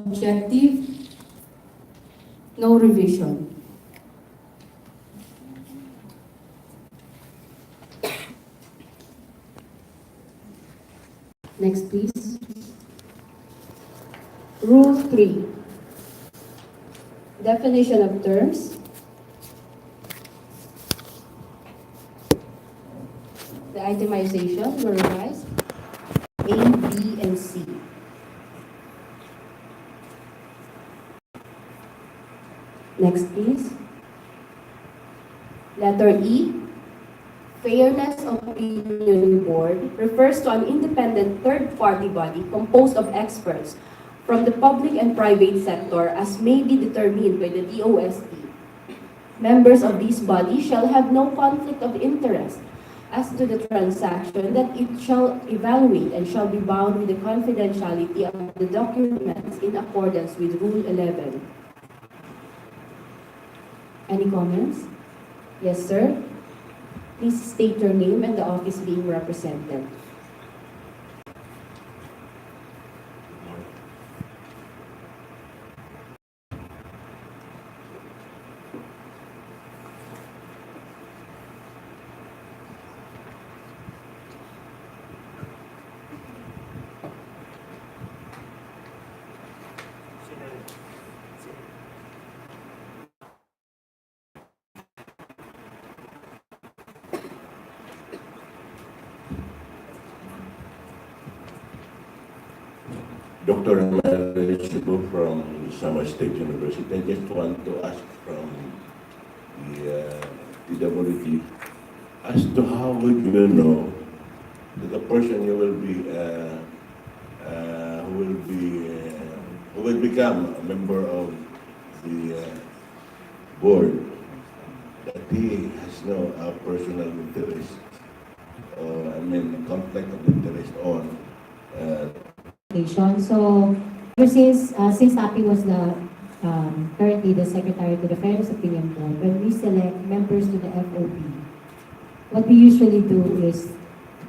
objective, no revision. Next, please. Rule 3. Definition of terms. The itemization were revised. A, B, and C. Next, please. Letter E. Fairness Opinion Board refers to an independent third-party body composed of experts from the public and private sector as may be determined by the DOST. Members of this body shall have no conflict of interest as to the transaction that it shall evaluate and shall be bound with the confidentiality of the documents in accordance with Rule 11. Any comments? Yes, sir. Please state your name and the office being represented. Dr. Emmanuel from Samar State University. I just want to ask from the PWD as to how would you know that the person you will be who will become a member of the board that he has no personal interest or conflict of interest on. So, ever since Happy was currently the secretary to the Fairness Opinion Board, when we select members to the FOB, what we usually do is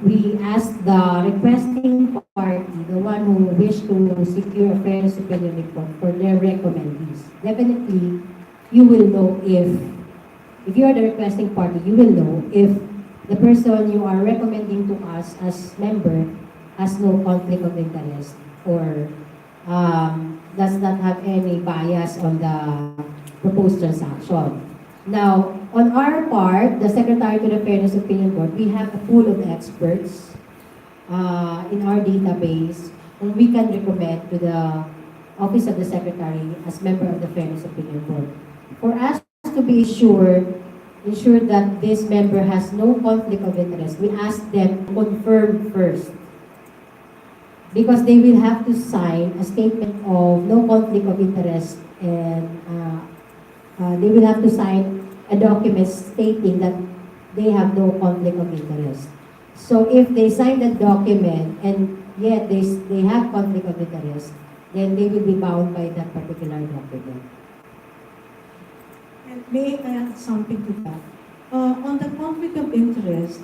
we ask the requesting party, the one who wish to secure a Fairness Opinion report, for their recommendees. Definitely, you will know if you are the requesting party, you will know if the person you are recommending to us as member has no conflict of interest or does not have any bias on the proposed transaction. Now, on our part, the Secretary to the Fairness Opinion Board, we have a pool of experts in our database whom we can recommend to the Office of the Secretary as member of the Fairness Opinion Board. For us to be ensure that this member has no conflict of interest, we ask them to confirm first, because they will have to sign a statement of no conflict of interest, and they will have to sign a document stating that they have no conflict of interest. So if they sign that document and yet they have conflict of interest, then they will be bound by that particular document. And may I add something to that? On the conflict of interest,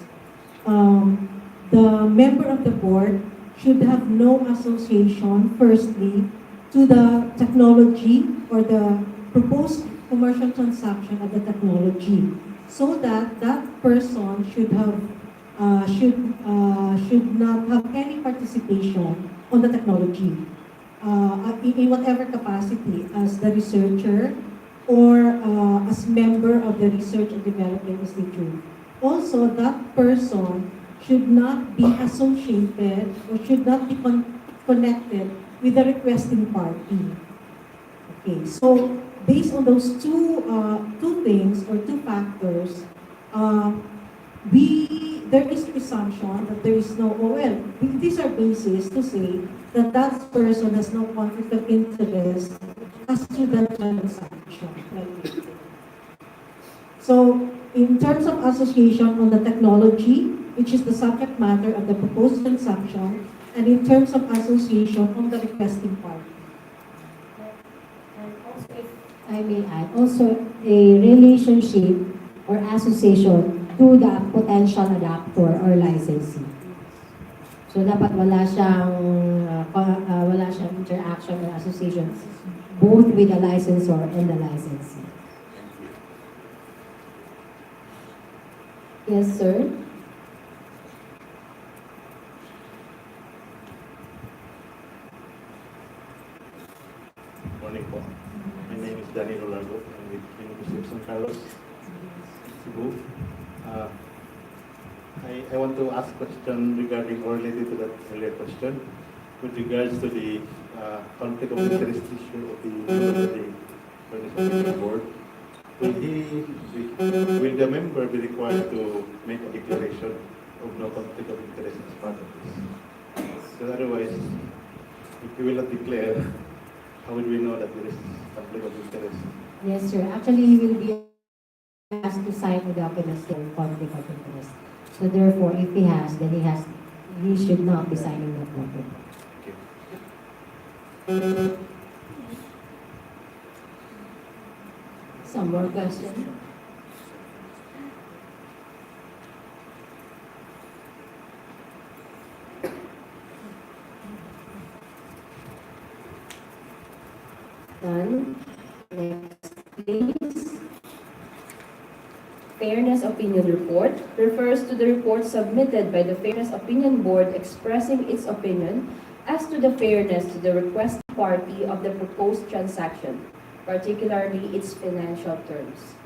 the member of the board should have no association, firstly, to the technology or the proposed commercial transaction of the technology, so that that person should not have any participation on the technology in whatever capacity, as the researcher or as member of the Research and Development Institute. Also, that person should not be associated or should not be connected with the requesting party. Okay, so based on those two things or two factors, there is presumption that there is no OL. These are bases to say that that person has no conflict of interest as to the transaction. So, in terms of association on the technology, which is the subject matter of the proposed transaction, and in terms of association on the requesting party. And also, if I may add, also a relationship or association to the potential adapter or licensee. So dapat wala siyang interaction or association both with the licensor and the licensee. Yes, sir. Morning po. My name is Danilo Largo. I'm with University of San Carlos, Cebu. I want to ask a question regarding or related to that earlier question with regards to the conflict of interest issue of the member of the Furnace Board. Will the member be required to make a declaration of no conflict of interest as part of this? Because otherwise, if he will not declare, how would we know that there is conflict of interest? Yes, sir. Actually, he will be asked to sign the documents for conflict of interest. So therefore, if he has, then he should not be signing that document. Okay. Some more questions? Done. Next, please. Fairness Opinion Report refers to the report submitted by the Fairness Opinion Board expressing its opinion as to the fairness to the requesting party of the proposed transaction, particularly its financial terms.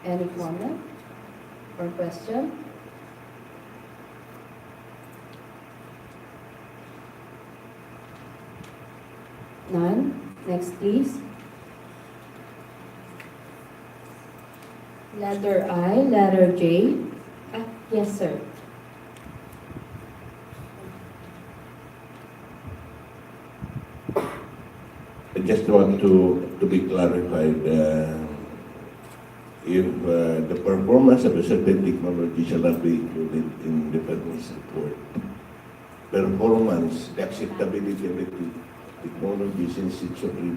Any comment or question? None. Next, please. Letter I, letter J. Yes, sir. I just want to be clarified, if the performance of a certain technology shall not be included in the fairness report. Performance, the acceptability of the technology since it's already,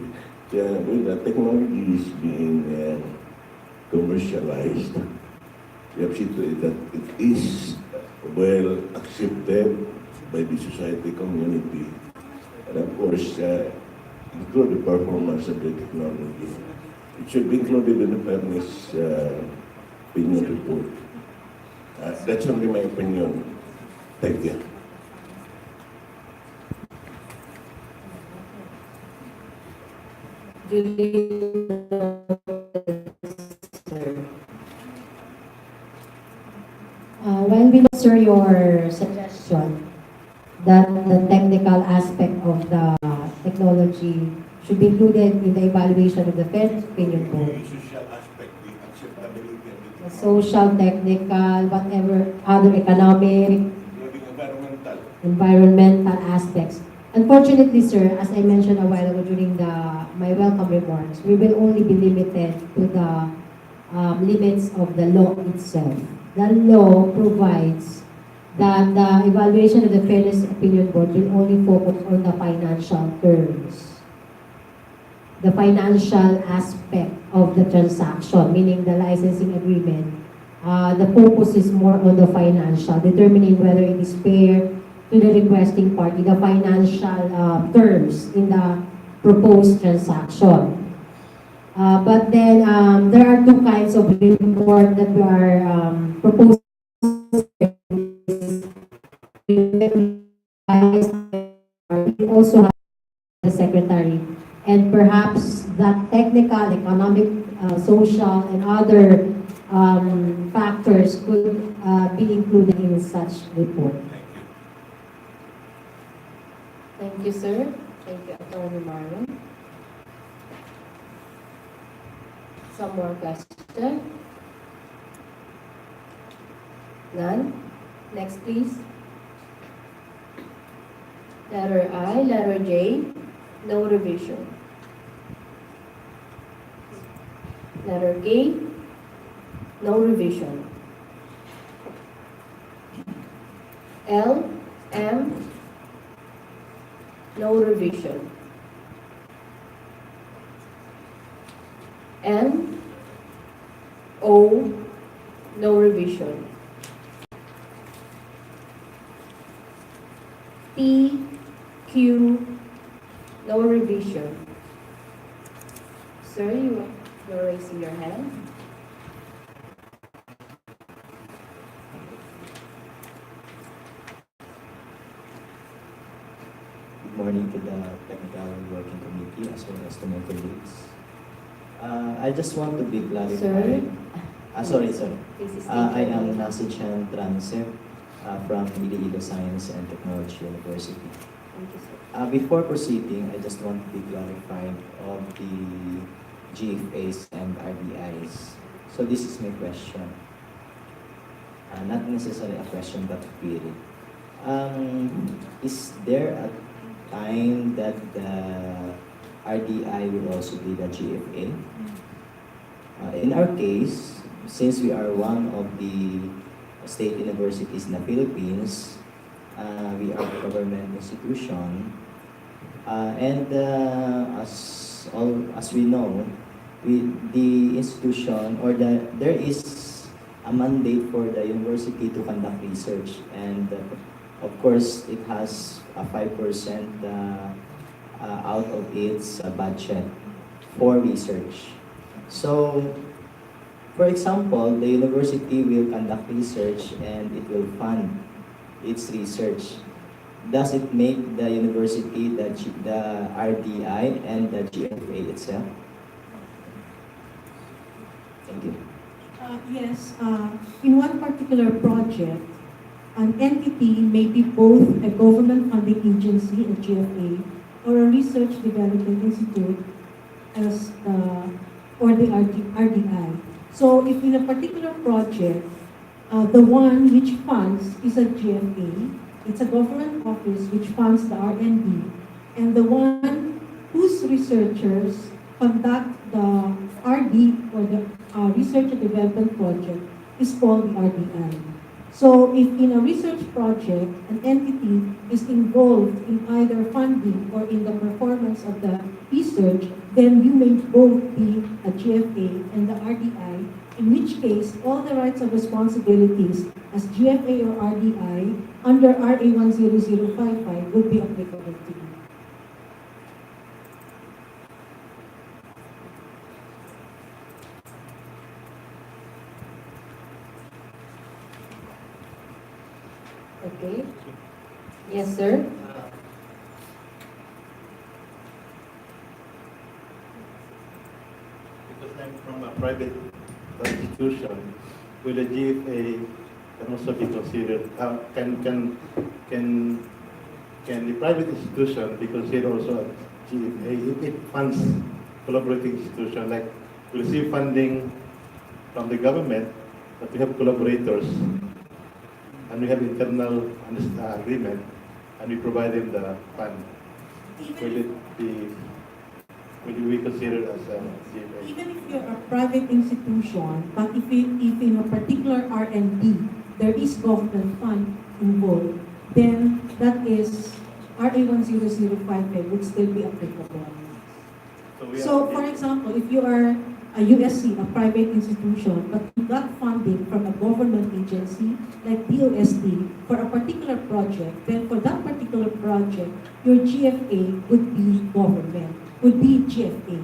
when the technology is being commercialized, we have seen to it that it is well accepted by the society community. And of course, include the performance of the technology. It should be included in the fairness opinion report. That's only my opinion. Thank you. While we look, sir, your suggestion that the technical aspect of the technology should be included in the evaluation of the Fairness Opinion Board. The social aspect, the acceptability of The the social, technical, whatever other economic, including environmental aspects. Unfortunately, sir, as I mentioned a while ago during my welcome remarks, we will only be limited to the limits of the law itself. The law provides that the evaluation of the Fairness Opinion Board will only focus on the financial terms, the financial aspect of the transaction, meaning the licensing agreement. The focus is more on the financial, determining whether it is fair to the requesting party, the financial terms in the proposed transaction. But then there are two kinds of report that we are proposing. We also have the secretary, and perhaps that technical, economic, social, and other factors could be included in such report. Thank you, sir. Thank you, Attorney Marlon. Some more questions? None? Next, please. Letter I, letter J, no revision. Letter K, no revision. L, M, no revision. N, O, no revision. P, Q, no revision. Sir, you're raising your hand. Good morning to the Technical Working Committee as well as to my colleagues. I just want to be clarified. Sorry. This is I am Nasichan Transep from Iloilo Science and Technology University. Thank you, sir. Before proceeding, I just want to be clarified of the GFAs and RDIs. So this is my question. Not necessarily a question but a query. Is there a time that the RDI will also be the GFA? In our case, since we are one of the state universities in the Philippines, we are a government institution, and as we know, the institution or there is a mandate for the university to conduct research, and of course it has a 5% out of its budget for research. So, for example, the university will conduct research and it will fund its research. Does it make the university the RDI and the GFA itself? Thank you. Yes, in one particular project, an entity may be both a government funding agency, a GFA, or a research development institute as or the RDI. So if in a particular project, the one which funds is a GFA, it's a government office which funds the R&D, and the one whose researchers conduct the RD or the research and development project is called the RDI. So if in a research project, an entity is involved in either funding or in the performance of the research, then you may both be a GFA and the RDI, in which case all the rights and responsibilities as GFA or RDI under RA10055 would be applicable to you. Okay. Yes, sir. Because I'm from a private institution, will a GFA can also be considered, can the private institution be considered also a GFA if it funds collaborating institution, like we receive funding from the government, but we have collaborators and we have internal agreement and we provide them the fund. Will it be considered as a GFA? Even if you're a private institution, but if in a particular R&D there is government fund involved, then that is RA10055 would still be applicable. So, for example, if you are a USC, a private institution, but you got funding from a government agency like DOST for a particular project, then for that particular project, your GFA would be government, would be GFA.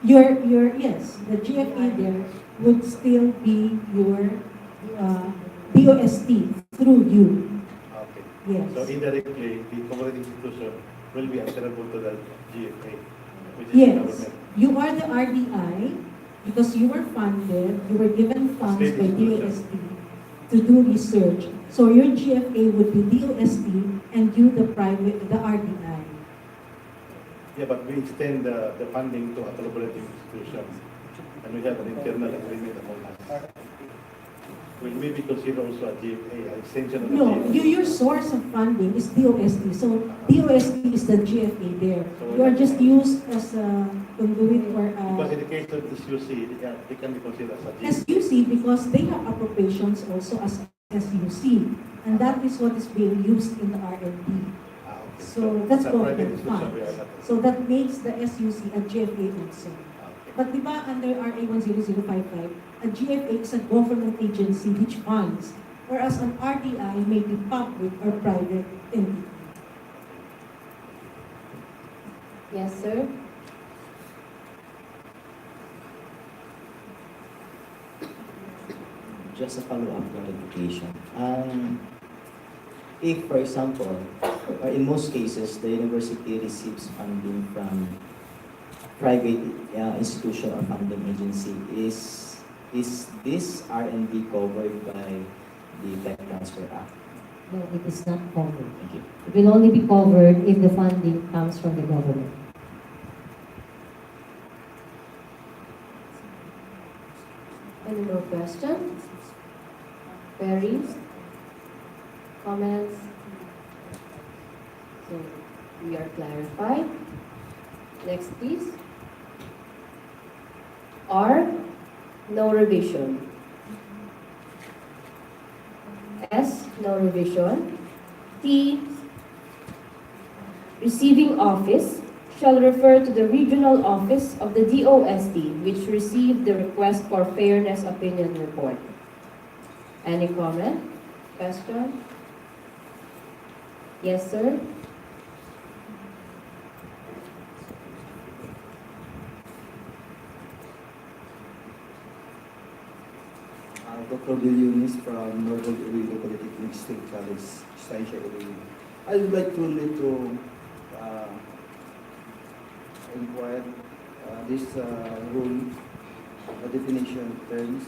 Yes, the GFA there would still be your DOST through you. Okay. Yes. So indirectly, the collaborating institution will be answerable to the GFA, which is the Yes, government. you are the RDI because you were funded, you were given funds State by institution. DOST to do research. So your GFA would be DOST and you the RDI. Yeah, but we extend the funding to a collaborating institution and we have an internal agreement among us. Will we be considered also a GFA, an extension of the No, GFA? your source of funding is DOST. So DOST is the GFA there. You are just used as a conduit for Because in the case of SUC, they can be considered as a GFA. SUC because they have appropriations also as SUC. And that is what is being used in the R&D. Ah, okay. So that's it's a private government institution, we are funds. not. So that makes the SUC a GFA also. Ah, okay. But di ba under RA10055, a GFA is a government agency which funds, whereas an RDI may be public or private entity. Yes, sir. Just a follow-up clarification. If, for example, or in most cases, the university receives funding from private institution or funding agency, is this R&D covered by the Tech Transfer Act? No, it is not covered. Thank you. It will only be covered if the funding comes from the government. Any more questions? Queries? Comments? So, we are clarified. Next, please. R, no revision. S, no revision. T, receiving office shall refer to the regional office of the DOST which received the request for fairness opinion report. Any comment? Question? Yes, sir? Dr. Villunis from Northern Iloilo Polytechnic State College, Science Iloilo. I would like to need to inquire this rule definition terms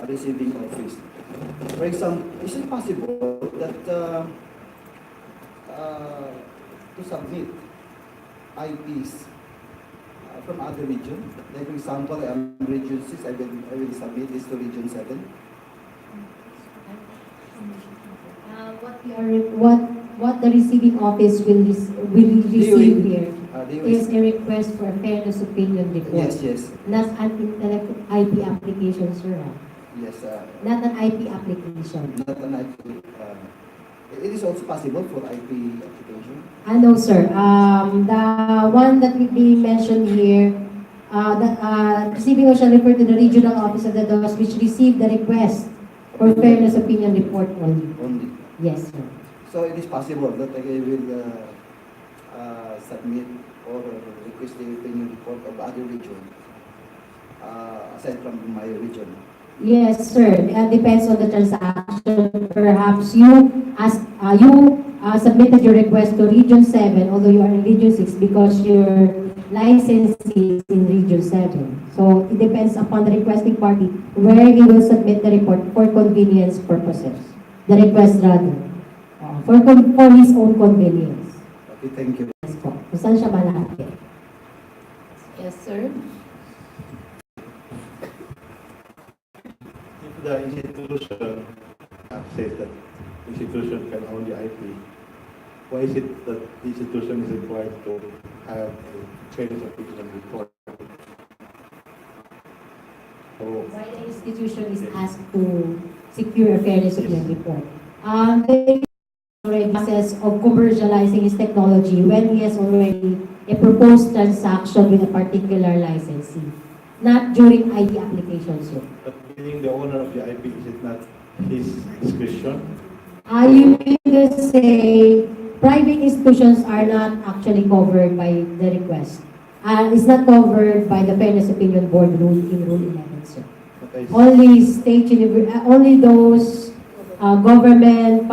receiving office. For example, is it possible that to submit IPs from other region? Like for example, I'm region 6, I will submit this to region 7. What the receiving office will receive here They is will, a request for a fairness opinion report. yes, yes, Not an IP application, sir. yes. Not an IP application. Not an IP. It is also possible for IP application. No, sir. The one that we being mentioned here, the receiving shall refer to the regional office of the DOS which received the request for fairness opinion report only. Only. Yes, sir. So it is possible that I will submit or request the opinion report of other region aside from my region. Yes, sir. Depends on the transaction. Perhaps you submitted your request to Region 7, although you are in Region 6 because your license is in Region 7. So it depends upon the requesting party where he will submit the report for convenience purposes. The request rather. For his own convenience. Okay, thank you. Yes po. Kung saan siya malapit. Yes, sir? If the institution says that institution can only IP, why is it that the institution is required to have a fairness opinion report? So, Why the institution is asked to secure a fairness opinion report? There is already process of commercializing his technology when he has already a proposed transaction with a particular licensee, not during IP application, sir. but being the owner of the IP, is it not his discretion? You mean to say private institutions are not actually covered by the request? It's not covered by the Fairness Opinion Board rule in Rule 11, sir. But I Only only those government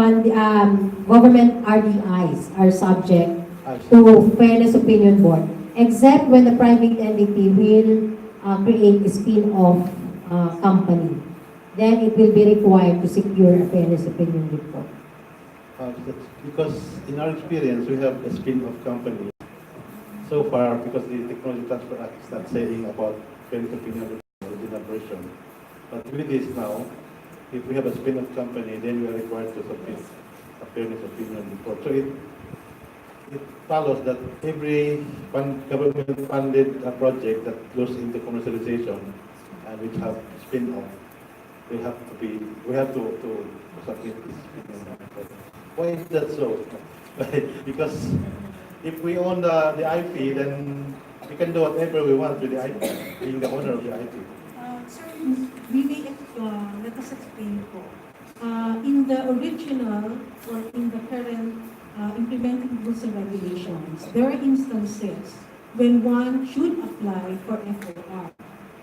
RDIs are subject to Fairness Opinion Board, except when the private entity will create a spin-off company. Then it will be required to secure a Fairness Opinion report. because in our experience, we have a spin-off company. So far, because the Technology Transfer Act is not saying about fairness opinion original version. But with this now, if we have a spin-off company, then we are required to submit a fairness opinion report. So it follows that every government-funded project that goes into commercialization and which have spin-off, we have to submit this opinion report. Why is that so? Because if we own the IP, then we can do whatever we want with the IP, being the owner of the IP. Sir, we may let us explain po. In the original or in the current implementing rules and regulations, there are instances when one should apply for FOR.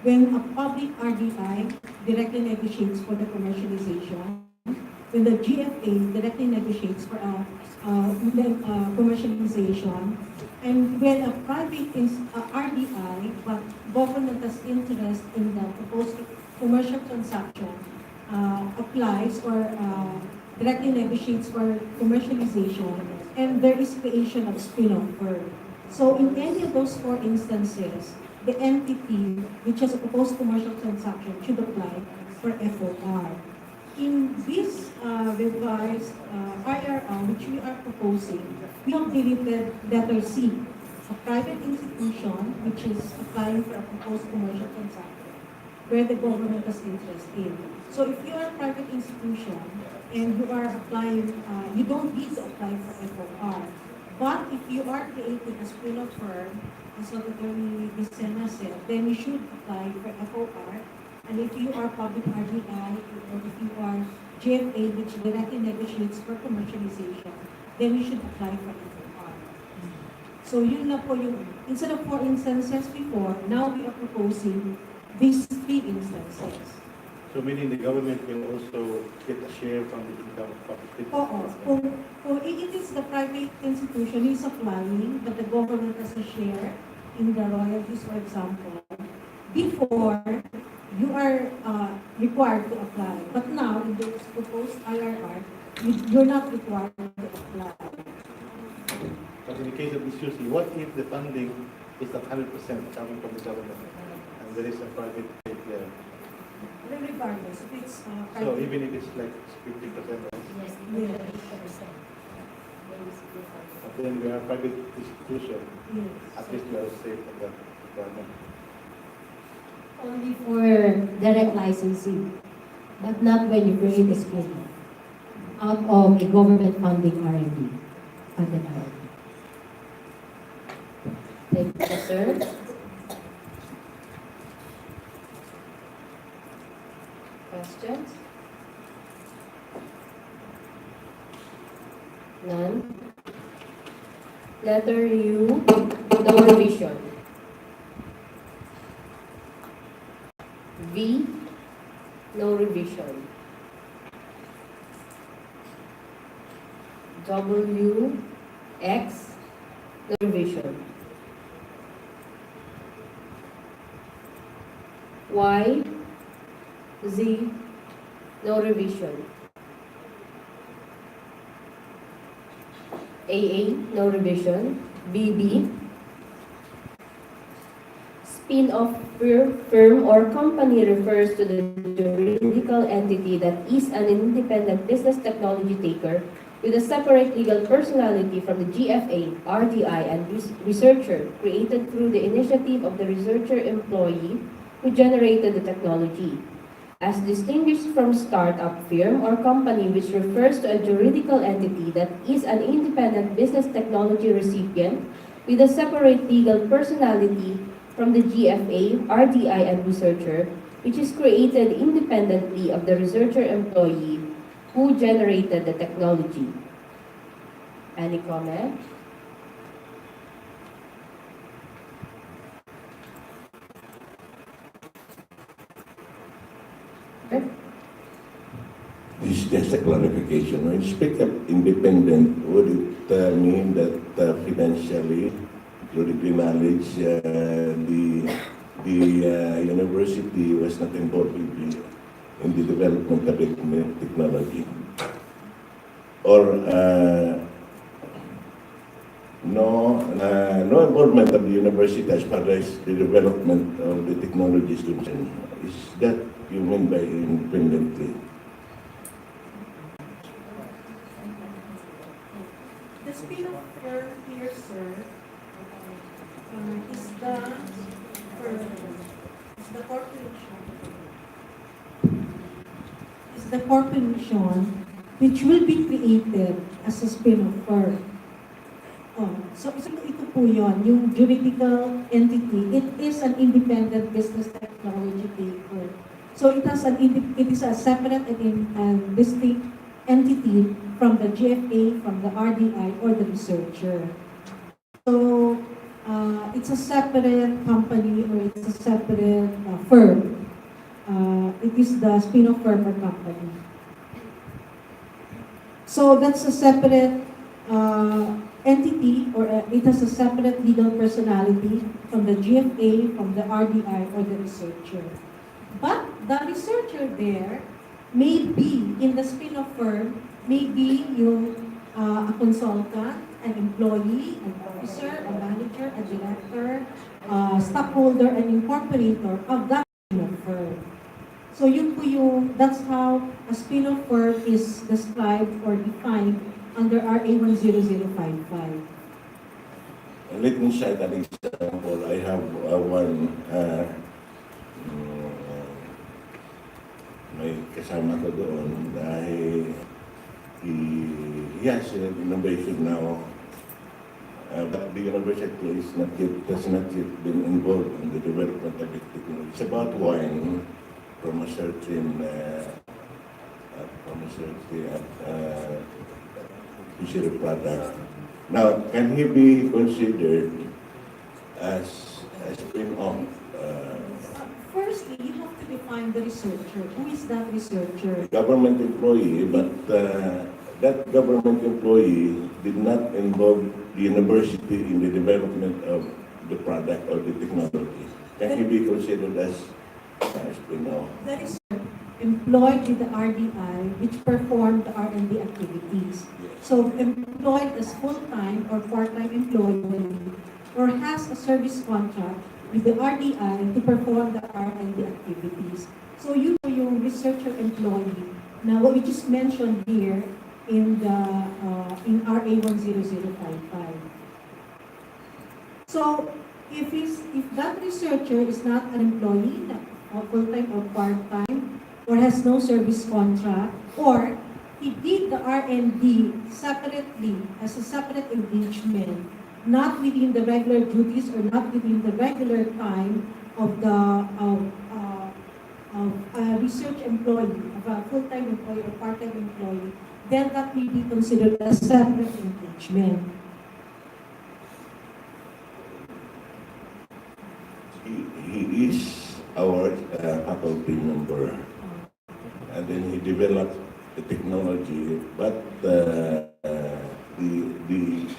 When a public RDI directly negotiates for the commercialization, when the GFA directly negotiates for commercialization, and when a private RDI, but government has interest in the proposed commercial transaction, applies or directly negotiates for commercialization, and there is creation of spin-off firm. So in any of those four instances, the entity which has a proposed commercial transaction should apply for FOR. In this revised IRR, which we are proposing, we have deleted letter C, a private institution which is applying for a proposed commercial transaction, where the government has interest in. So if you are a private institution and you are applying, you don't need to apply for FOR. But if you are creating a spin-off firm, as what Attorney Vicena said, then you should apply for FOR. And if you are public RDI, or if you are GFA, which directly negotiates for commercialization, then you should apply for FOR. So yun na po yung, instead of 4 instances before, now we are proposing these 3 instances. So meaning the government will also get a share from the income of public. Oo. Kung it is the private institution is applying, but the government has a share in the royalties, for example, before you are required to apply. But now, in the proposed IRR, you're not required to apply. But in the case of SUC, what if the funding is not 100% coming from the government and there is a private player? Regardless, if it's So private. even if it's like 50%, right? Yes, Yes. But then we are a private institution, Yes. at least we are safe from that requirement. only for direct licensing, but not when you create a school out of a government funding R&D. Funded R&D. Thank you, sir. Questions? None? Letter U, no revision. V, no revision. W, X, no revision. Y, Z, no revision. AA, no revision. BB, spin-off firm or company refers to the juridical entity that is an independent business technology taker with a separate legal personality from the GFA, RDI, and researcher created through the initiative of the researcher employee who generated the technology. As distinguished from startup firm or company, which refers to a juridical entity that is an independent business technology recipient with a separate legal personality from the GFA, RDI, and researcher, which is created independently of the researcher employee who generated the technology. Any comment? Okay. This is just a clarification. When you speak of independent, would it mean that financially, including knowledge, the university was not involved in the development of technology? Or no involvement of the university as far as the development of the technologies concerned? Is that you mean by independently? The spin-off firm here, sir, is the firm, is the corporation. Is the corporation which will be created as a spin-off firm. So ito po yun, yung juridical entity, it is an independent business technology taker. So it is a separate and distinct entity from the GFA, from the RDI, or the researcher. So, it's a separate company or it's a separate firm. It is the spin-off firm or company. So that's a separate entity, or it has a separate legal personality from the GFA, from the RDI, or the researcher. But the researcher there may be in the spin-off firm, may be a consultant, an employee, an officer, a manager, a director, a stockholder, an incorporator of that spin-off firm. So yun po that's how a spin-off firm is described or defined under RA10055. Let me cite an example. I have one, may kasama ko doon dahil he has an innovation now, but the university has not yet been involved in the development of the technology. It's about wine from a certain fishery product. Now, can he be considered as a spin-off? Firstly, you have to define the researcher. Who is that researcher? Government employee, but that government employee did not involve the university in the development of the product or the technology. Can he be considered as spin-off? That is employed with the RDI, which performed the R&D activities. So employed as full-time or part-time employee, or has a service contract with the RDI to perform the R&D activities. So you know yung researcher employee. Now what we just mentioned here in the in RA10055. So if that researcher is not an employee, full-time or part-time, or has no service contract, or he did the R&D separately as a separate engagement, not within the regular duties or not within the regular time of a research employee, of a full-time employee or part-time employee, then that may be considered a separate engagement. He is our faculty member, and then he developed the technology, but the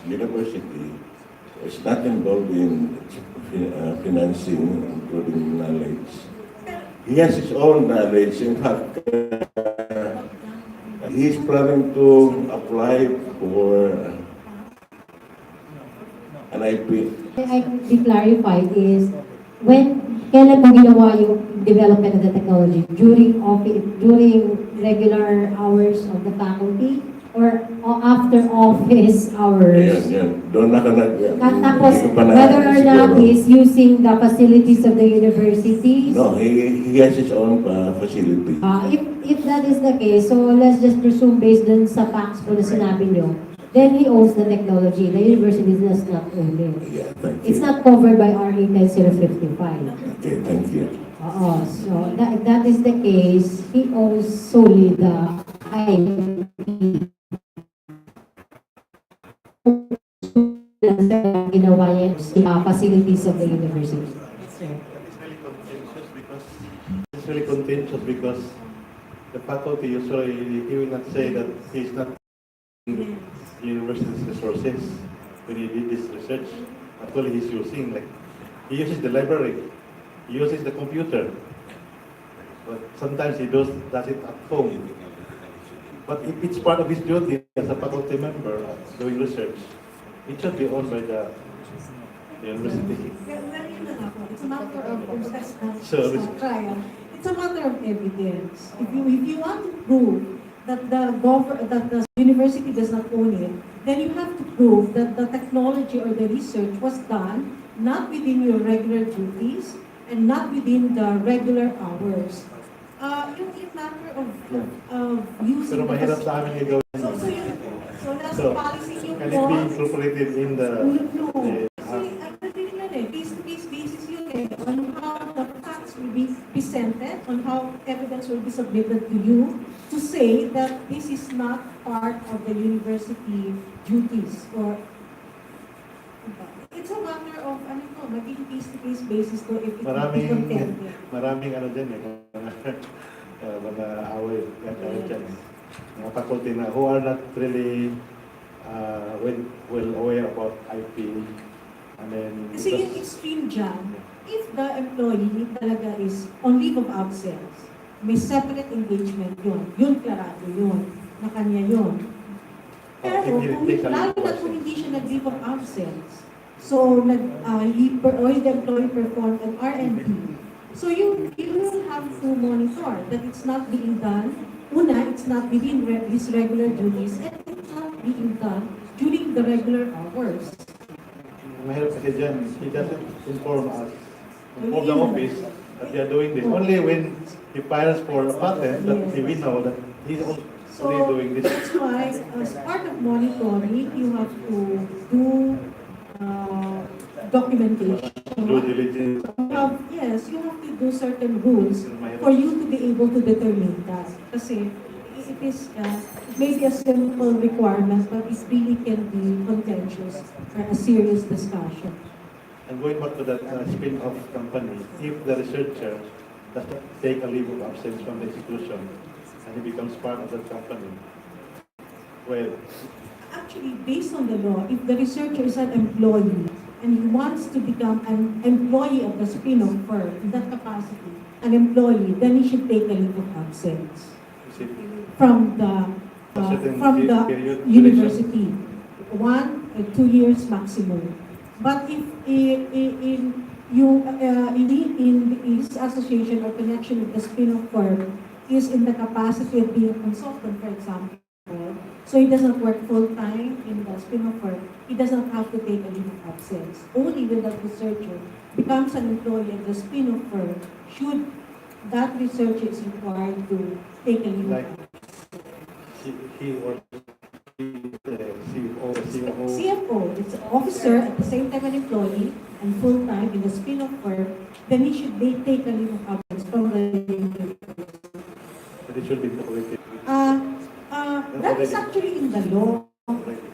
university is not involved in financing, including knowledge. He has his own knowledge. In fact, he's planning to apply for an IP. I be clarified is, kailan mo ginawa yung development of the technology? During regular hours of the faculty or after office hours? Yan. Doon na ka Tapos, whether or not he's using the facilities of the universities? No, he has his own facility. If that is the case, so let's just presume based dun sa facts po na sinabi nyo, then he owns the technology. The university does not own it. Yeah, thank you. It's not covered by RA10055. Okay, thank you. So that is the case. He owns solely the IP. Ginawa niya yung facilities of the university. It's really contentious because the faculty usually, he will not say that he's not in university's resources when he did this research. Actually, he uses the library, he uses the computer, but sometimes he does it at home. But if it's part of his duty as a faculty member doing research, it should be owned by the university. It's a matter of So, trial. It's a matter of evidence. If you want to prove that the university does not own it, then you have to prove that the technology or the research was done not within your regular duties and not within the regular hours. Yung matter of using pero mahirap sa amin i-gawin. So nasa So, policy yung can it be incorporated in the... No. Kasi, case-to-case basis yun eh. On how the facts evidence will be presented, on how evidence will be submitted to you to say that this is not part of the university duties or it's a matter of maging case-to-case basis to if it will be contended. Maraming ano dyan eh, mga away, dyan eh. Mga faculty na who are not really well aware about IP. And then, Kasi yung extreme dyan, if the employee talaga is on leave of absence, may separate engagement yun klarado yun, na kanya yun. Pero lalo na kung hindi siya nag-leave of absence, so the employee performed an R&D. So you will have to monitor that it's not being done. Una, it's not within his regular duties, and it's not being done during the regular hours. mahirap kasi dyan, he doesn't inform us, inform the office that they are doing this. Only when he files for a patent that we know that he's also So doing this. that's why, as part of monitoring, you have to do documentation. Due diligence. You have to do certain rules for you to be able to determine that. Kasi it is, it may be a simple requirement, but it really can be contentious or a serious discussion. And going back to that spin-off company, if the researcher does not take a leave of absence from the institution and he becomes part of that company, well, Actually, based on the law, if the researcher is an employee and he wants to become an employee of the spin-off firm in that capacity, an employee, then he should take a leave of absence is it from the certain period, university, 1 or 2 years maximum. But if in his association or connection with the spin-off firm is in the capacity of being a consultant, for example, so he does not work full-time in the spin-off firm, he does not have to take a leave of absence. Only when that researcher becomes an employee of the spin-off firm should that researcher is required to take a leave of like he or CFO, CFO, it's an officer at the same time an employee and full-time in the spin-off firm, then he should take a leave of absence from the that it should be incorporated. that is actually in the law.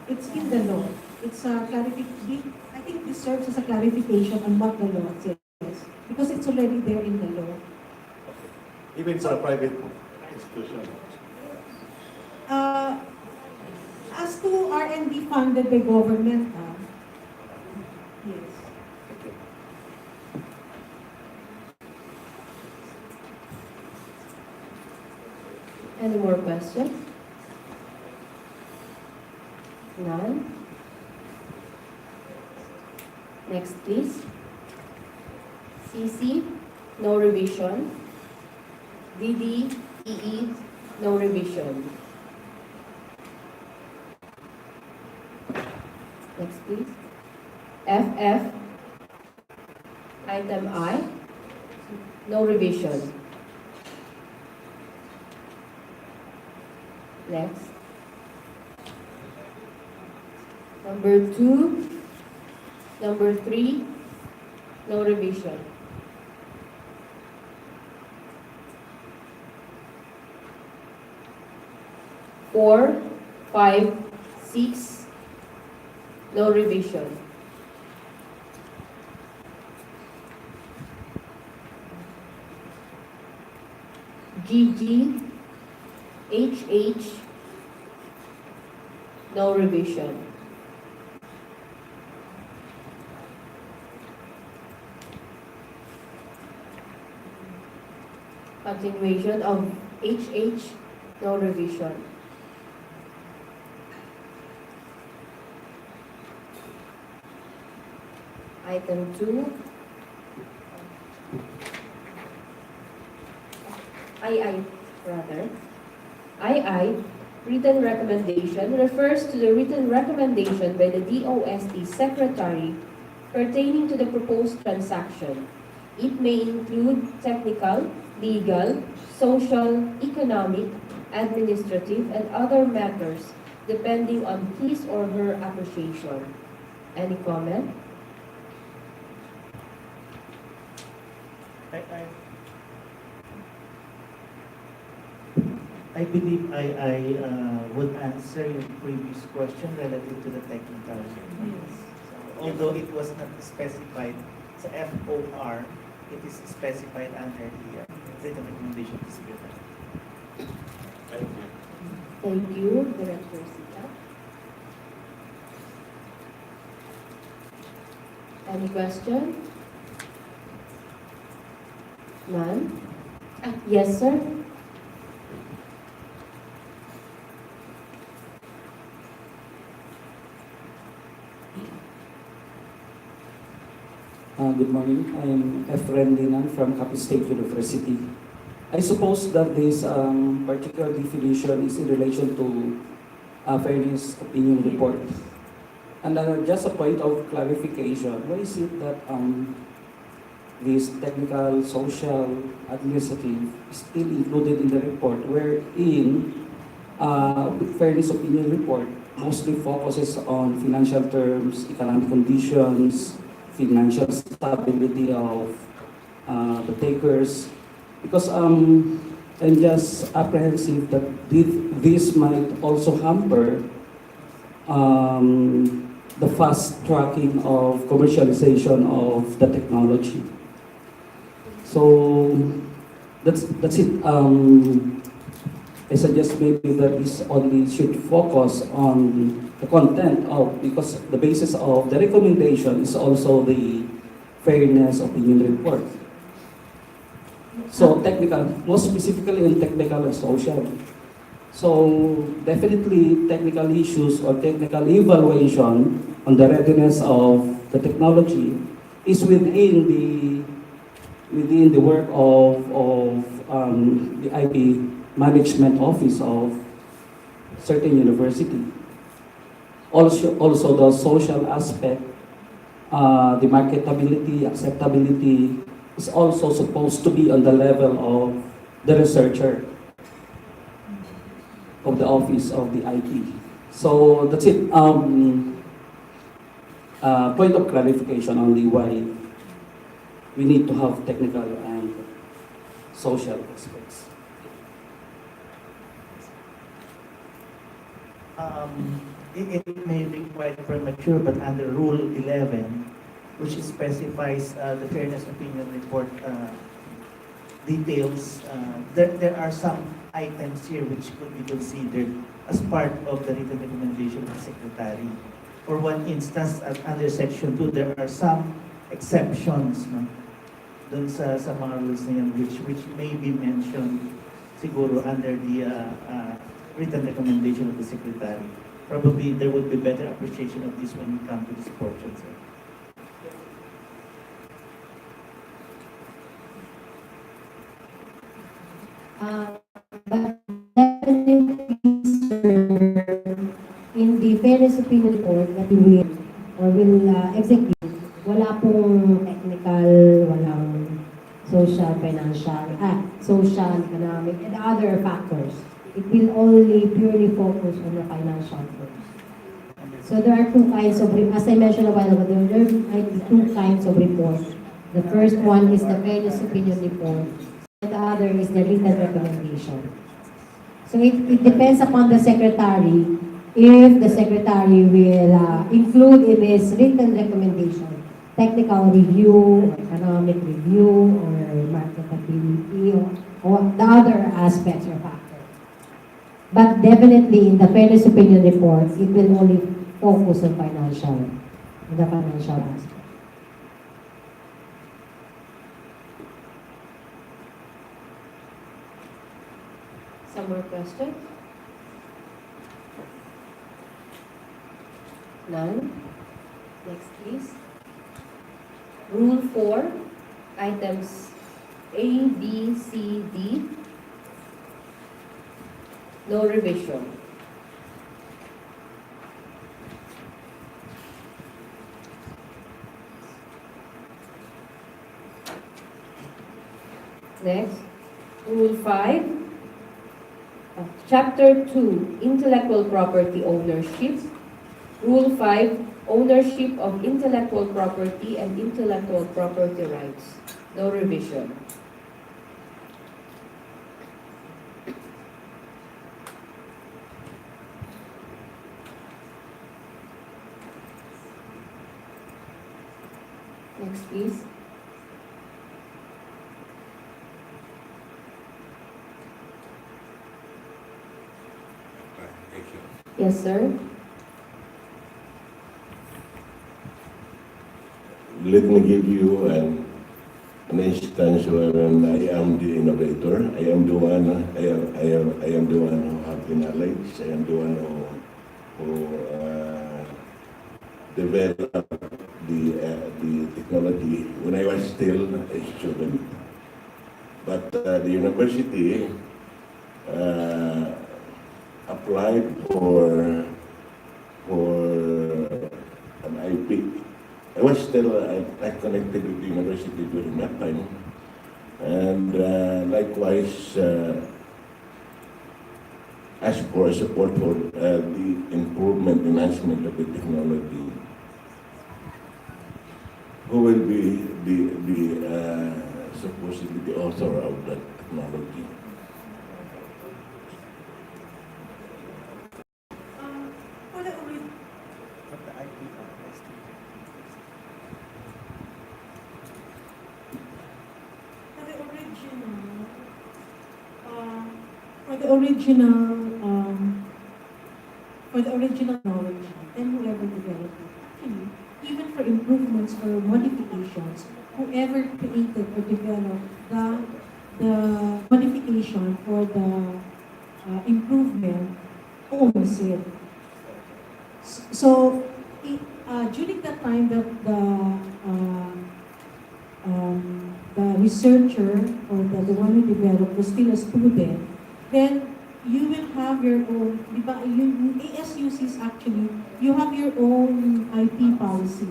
It's in the law. It's a clarification. I think this serves as a clarification on what the law says because it's already there in the law. Even for a private institution. As to R&D funded by government, yes. Any more questions? None? Next, please. CC, no revision. DD, EE, no revision. Next, please. FF, item I, no revision. Next. Number 2, number 3, no revision. Four, 5, 6, no revision. GG, HH, no revision. Continuation of HH, no revision. Item 2. II, rather. II, written recommendation, refers to the written recommendation by the DOST Secretary pertaining to the proposed transaction. It may include technical, legal, social, economic, administrative, and other matters depending on his or her appreciation. Any comment? I believe I would answer your previous question relative to the technical. So, although it was not specified sa FOR, it is specified under the written recommendation of the secretary. Thank you. Thank you, Director Sita. Any question? None? Yes, sir? Good morning. I'm Efren Linan from Capital State University. I suppose that this particular definition is in relation to fairness opinion report. And just a point of clarification, why is it that this technical, social, administrative is still included in the report, wherein fairness opinion report mostly focuses on financial terms, economic conditions, financial stability of the takers, because I'm just apprehensive that this might also hamper the fast tracking of commercialization of the technology. So that's it. I suggest maybe that this only should focus on the content of, because the basis of the recommendation is also the fairness opinion report. So technical, more specifically in technical and social. So definitely technical issues or technical evaluation on the readiness of the technology is within the work of the IP management office of certain university. Also the social aspect, the marketability, acceptability is also supposed to be on the level of the researcher of the office of the IP. So that's it. Point of clarification only why we need to have technical and social aspects. It may be quite premature, but under Rule 11, which specifies the fairness opinion report details, there are some items here which could be considered as part of the written recommendation of the Secretary. For one instance, under Section 2, there are some exceptions, no? Dun sa mga rules na yan, which may be mentioned siguro under the written recommendation of the Secretary. Probably there would be better appreciation of this when we come to this portion, sir. But definitely, sir, in the fairness opinion report that we will execute, wala pong technical, walang social, financial, social, economic, and other factors. It will only purely focus on the financial terms. So there are two kinds of, as I mentioned a while ago, there are two kinds of reports. The first one is the fairness opinion report, and the other is the written recommendation. So it depends upon the secretary if the secretary will include in his written recommendation technical review, economic review, or marketability, or the other aspects or factors. But definitely in the fairness opinion report, it will only focus on the financial aspect. Some more questions? None? Next, please. Rule 4, items A, B, C, D. No revision. Next, Rule 5, Chapter 2, Intellectual Property Ownership. Rule 5, Ownership of Intellectual Property and Intellectual Property Rights. No revision. Next, please. Thank you. Yes, sir. Let me give you an instance wherein I am the innovator. I am the one. I am the one who have the knowledge. I am the one who developed the technology when I was still a student. But the university applied for an IP. I was still connected with the university during that time, and likewise asked for support for the improvement, enhancement of the technology. Who will be the supposedly the author of that technology? For the ori- for the original, for the original, for the original knowledge, then whoever developed it, actually, even for improvements or modifications, whoever created or developed the modification for the improvement owns it. So, during the time that the researcher or the one who developed was still a student, then you will have your own, di ba, ASUCs actually, you have your own IP policy.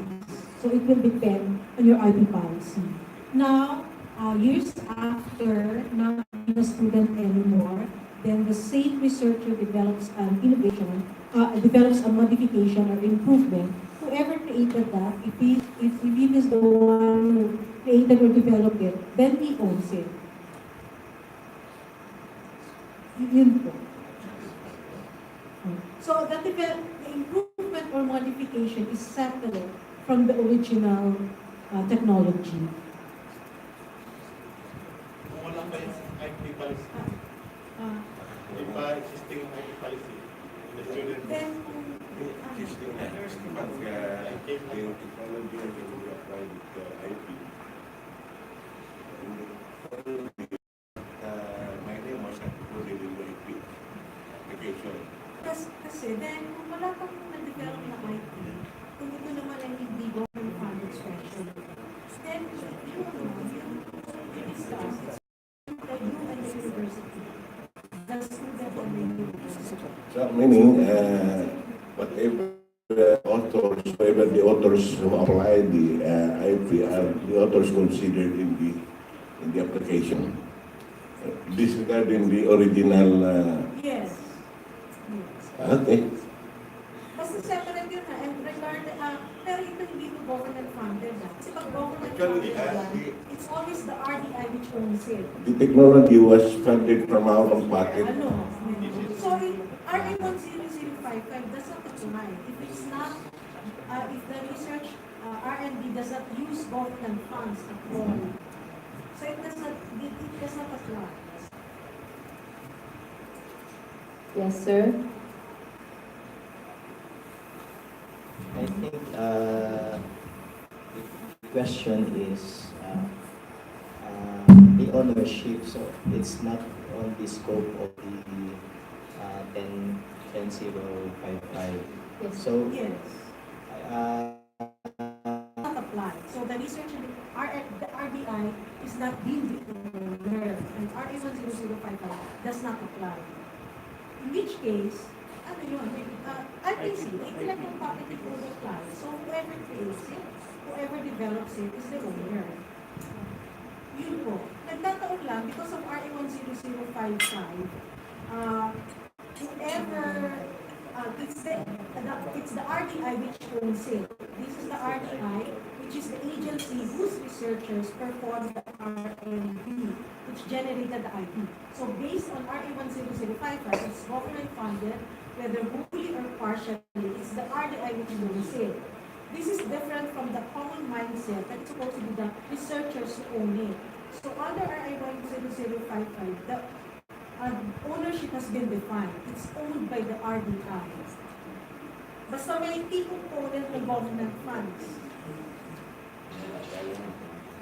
So it will depend on your IP policy. Now, years after, not being a student anymore, then the same researcher develops an innovation, develops a modification or improvement. Whoever created that, if he is the one who created or developed it, then he owns it. Yun po. So the improvement or modification is separate from the original technology. Kung wala pa yung IP policy, hindi pa existing IP policy, the student Then, Existing but the technology will be applied with IP. My name was included in the IP application. kasi then, kung wala pang na-develop na IP, kung ito naman ay hindi government funded special, then you discuss that you and the university, the student and the university. So meaning, whoever the authors who apply the IP are the authors considered in the application. Disregarding the original. Yes. Okay. Basta separate yun na, and regarding, pero ito hindi ko government funded na. Kasi pag government Actually, funded yan, it's always the RDI which owns it. The technology was funded from our own pocket. Ano? Sorry, RA10055 does not apply. If it's not, if the research R&D does not use government funds at all. So it does not apply. Yes, sir. I think the question is the ownership, so it's not on the scope of the 10055. Yes. So Yes. Not apply. So the research in the RDI is not deemed the owner, and RA10055 does not apply. In which case, ano yun, RPC, intellectual property will apply. So whoever creates it, whoever develops it is the owner. Yun po. Nagtataon lang, because of RA10055, whoever, it's the RDI which owns it. This is the RDI, which is the agency whose researchers performed the R&D, which generated the IP. So based on RA10055, it's government funded, whether wholly or partially, it's the RDI which owns it. This is different from the common mindset that's supposed to be the researchers who own it. So under RA10055, the ownership has been defined. It's owned by the RDI. Basta may component ng government funds.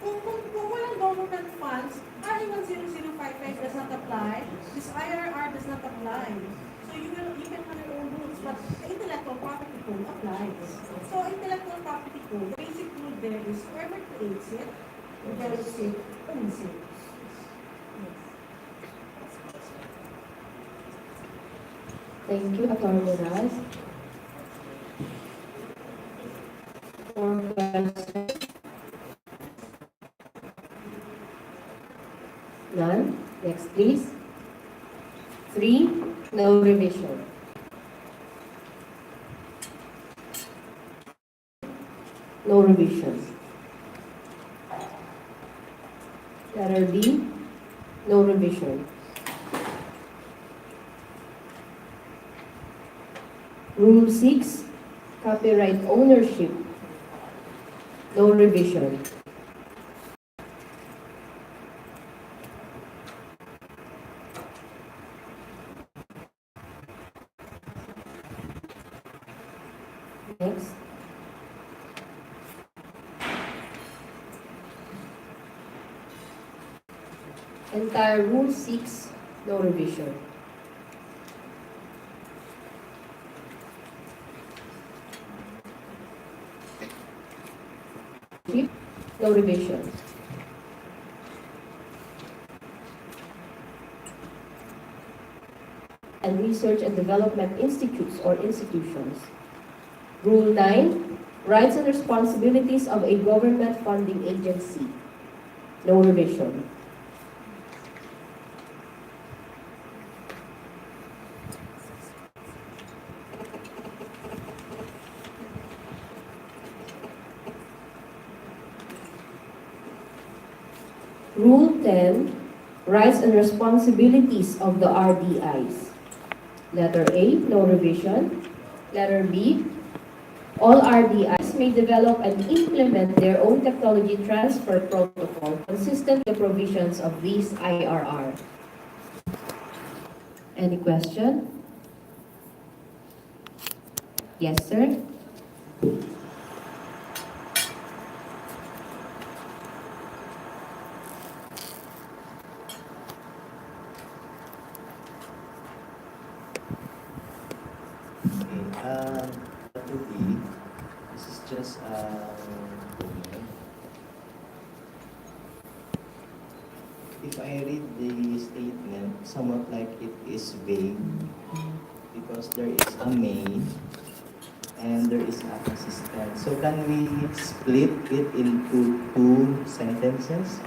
Kung walang government funds, RA10055 does not apply. This IRR does not apply. So you can have your own rules, but the intellectual property code applies. So intellectual property code, the basic rule there is whoever creates it, develops it, owns it. Thank you, Attorney Raz. More questions? None? Next, please. 3, no revision. No revision. Letter B, no revision. Rule 6, copyright ownership, no revision. Next. Entire Rule 6, no revision. No revision. And research and development institutes or institutions. Rule 9, rights and responsibilities of a government funding agency. No revision. Rule 10, rights and responsibilities of the RDIs. Letter A, no revision. Letter B, all RDIs may develop and implement their own technology transfer protocol consistent with the provisions of these IRR. Any question? Yes, sir. To be, this is just if I read the statement, somewhat like it is vague because there is a may and there is a consistent. So can we split it into 2 sentences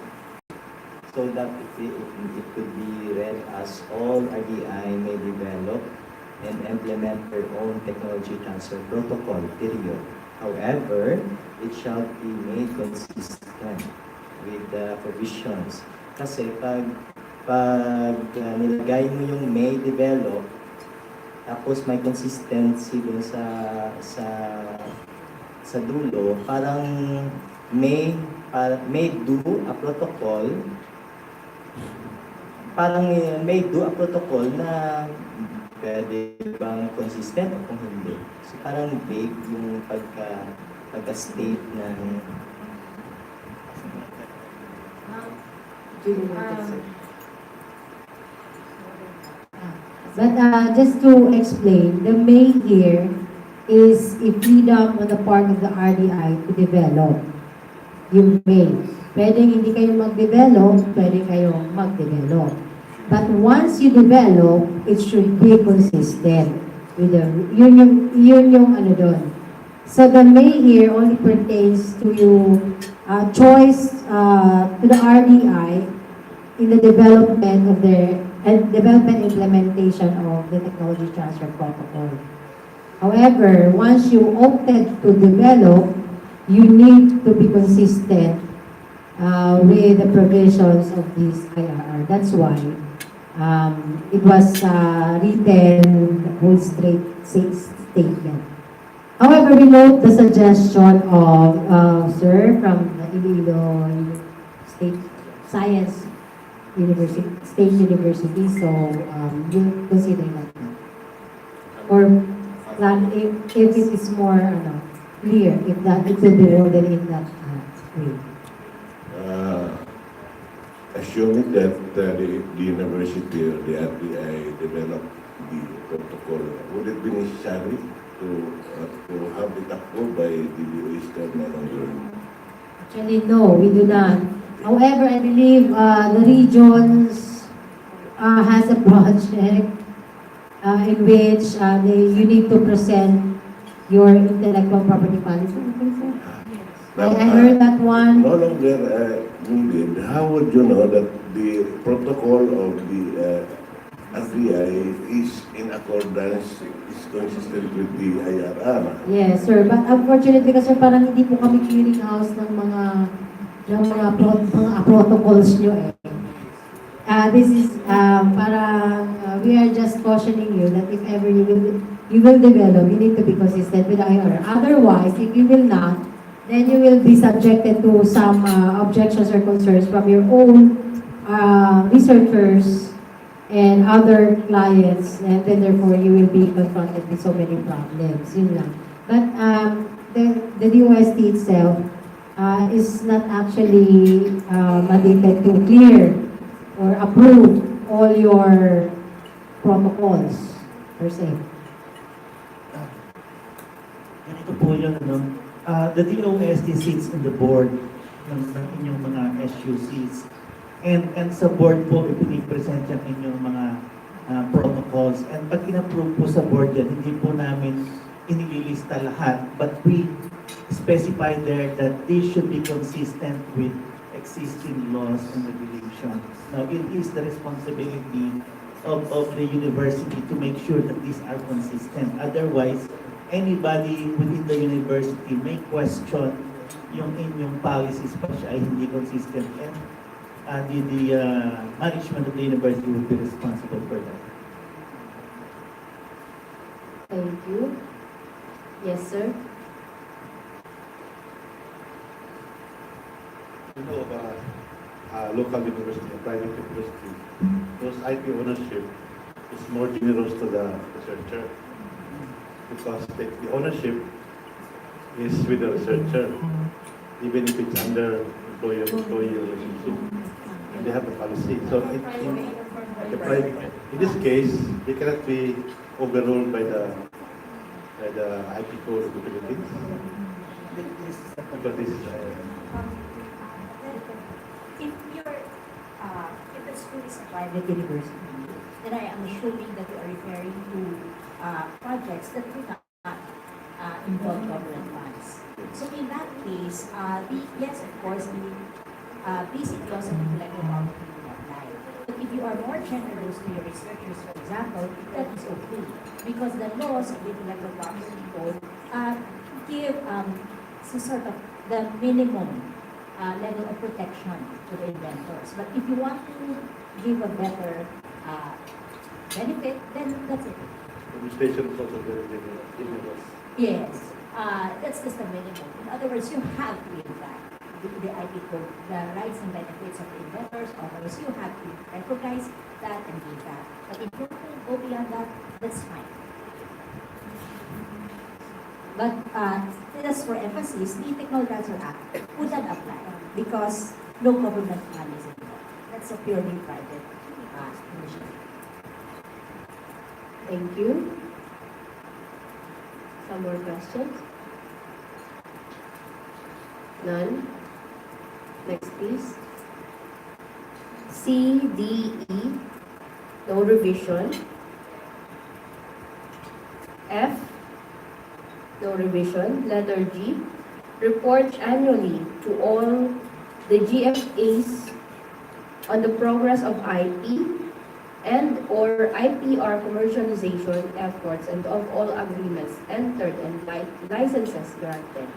so that it could be read as all RDI may develop and implement their own technology transfer protocol, period. However, it shall be made consistent with the provisions. Kasi pag nilagay mo yung may develop, tapos may consistency dun sa dulo, parang may do a protocol, na pwede bang consistent o kung hindi. So parang vague yung pagka-state ng But just to explain, the may here is a freedom on the part of the RDI to develop. Yung may. Pwedeng hindi kayo mag-develop, pwede kayong mag-develop. But once you develop, it should be consistent with the, yun yung ano doon. So the may here only pertains to your choice to the RDI in the development of their development implementation of the technology transfer protocol. However, once you opted to develop, you need to be consistent with the provisions of this IRR. That's why it was written whole straight statement. However, we note the suggestion of, sir, from the Iloilo State Science University, State University, so, you'll consider that. Or, if it is more, clear, if that, it will be worded in that, way. Assuming that the university or the RTI developed the protocol, would it be necessary to have it approved by the Eastern and Actually, no, we do not. However, I believe, the regions, has a project, in which, you need to present your intellectual property policy. Okay, sir? I heard that one. no longer needed? How would you know that the protocol of the RTI is in accordance, is consistent with the IRR? Yes, sir. But unfortunately, kasi parang hindi po kami clearing house ng mga protocols nyo eh. This is, parang, we are just cautioning you that if ever you will develop, you need to be consistent with the IRR. Otherwise, if you will not, then you will be subjected to some objections or concerns from your own researchers and other clients, and then therefore you will be confronted with so many problems. Yun lang. But the DOST itself is not actually mandated to clear or approve all your protocols per se. Ganito po yun, the DOST sits in the board ng inyong mga SUCs. And sa board po, ipinipresent yung inyong mga protocols. And pag in-approve po sa board yan, hindi po namin inililista lahat. But we specify there that they should be consistent with existing laws and regulations. Now, it is the responsibility of the university to make sure that these are consistent. Otherwise, anybody within the university may question yung inyong policies pa siya ay hindi consistent. And the management of the university will be responsible for that. Thank you. Yes, sir. You know, local university, private university, those IP ownership is more generous to the researcher because the ownership is with the researcher, even if it's under employer-employee relationship. And they have a policy. So in this case, they cannot be overruled by the IP code of the Philippines. Because this is if the school is a private university, then I am assuming that you are referring to projects that do not involve government funds. So in that case, yes, of course, the basic laws of intellectual property will apply. But if you are more generous to your researchers, for example, that is okay. Because the laws of the intellectual property code give some sort of the minimum level of protection to the inventors. But if you want to give a better benefit, then that's it. administration is also very generous. Yes, that's just the minimum. In other words, you have to give back the IP code, the rights and benefits of the inventors, authors. You have to recognize that and give that. But if you go beyond that, that's fine. But just for emphasis, the Technology Transfer Act would not apply because no government money is involved. That's a purely private initiative. Thank you. Some more questions? None? Next, please. C, D, E, no revision. F, no revision. Letter G, report annually to all the GFAs on the progress of IP and or IPR commercialization efforts and of all agreements entered and licenses granted.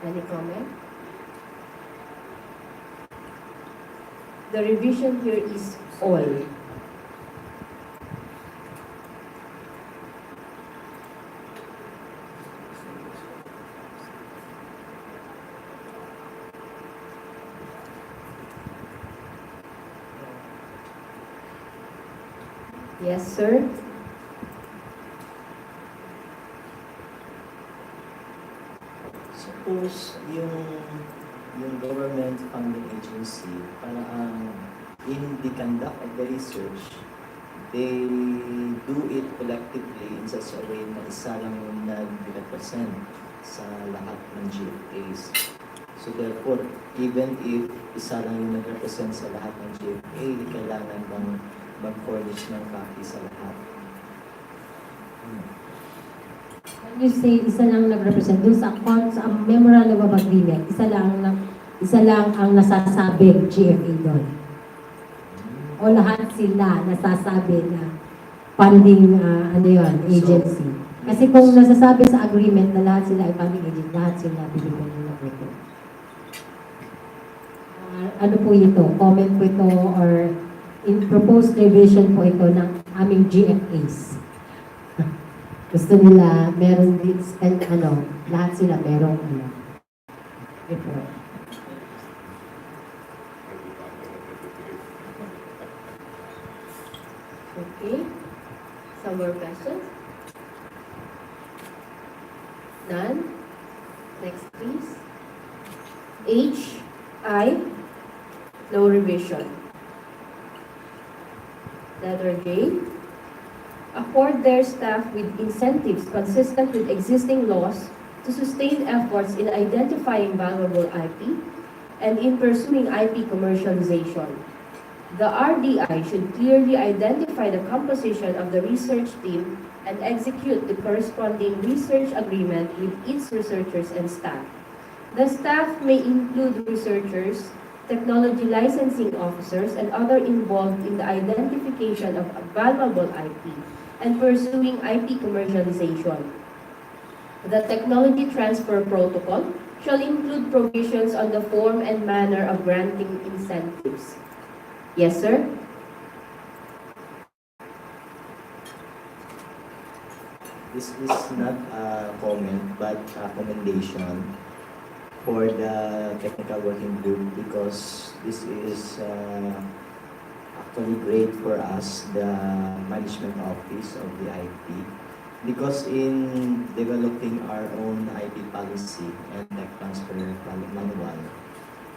Any comment? The revision here is all. Yes, sir. Suppose yung government funding agency, parang in the conduct of the research, they do it collectively in such a way na isa lang yung nag-represent sa lahat ng GFAs. So therefore, even if isa lang yung nag-represent sa lahat ng GFA, kailangan bang mag-furnish ng copy sa lahat? When you say isa lang nag-represent, dun sa memorandum of agreement, isa lang ang nasasabing GFA doon. O lahat sila nasasabi na funding agency. Kasi kung nasasabi sa agreement na lahat sila ay funding agency, lahat sila bibigyan ng report. Ano po ito? Comment po ito or in proposed revision po ito ng aming GFAs. Gusto nila, meron din, lahat sila merong report. Okay. Some more questions? None? Next, please. H, I, no revision. Letter J, afford their staff with incentives consistent with existing laws to sustain efforts in identifying valuable IP and in pursuing IP commercialization. The RDI should clearly identify the composition of the research team and execute the corresponding research agreement with its researchers and staff. The staff may include researchers, technology licensing officers, and others involved in the identification of valuable IP and pursuing IP commercialization. The technology transfer protocol shall include provisions on the form and manner of granting incentives. Yes, sir? This is not a comment, but a commendation for the technical working group because this is actually great for us, the management office of the IP, because in developing our own IP policy and tech transfer manual,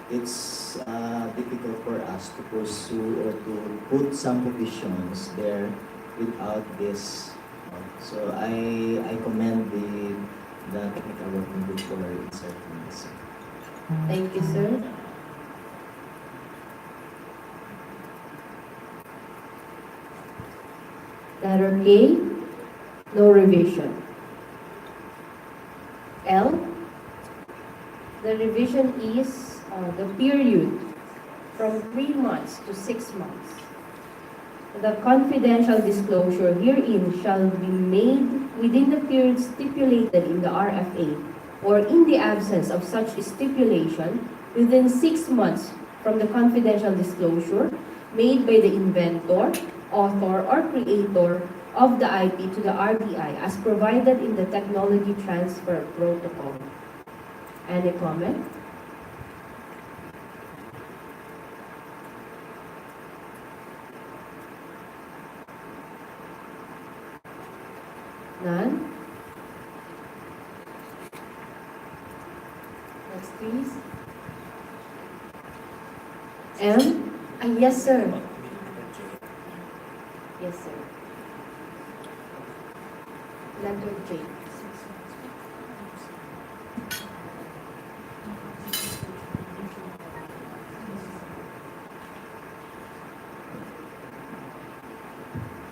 it's difficult for us to pursue or to put some provisions there without this. So I commend the technical working group for inserting this. Thank you, sir. Letter K, no revision. L, the revision is the period from 3 months to 6 months. The confidential disclosure herein shall be made within the period stipulated in the RFA or in the absence of such stipulation within 6 months from the confidential disclosure made by the inventor, author, or creator of the IP to the RDI as provided in the technology transfer protocol. Any comment? None? Next, please. M? Yes, sir. Yes, sir. Letter J.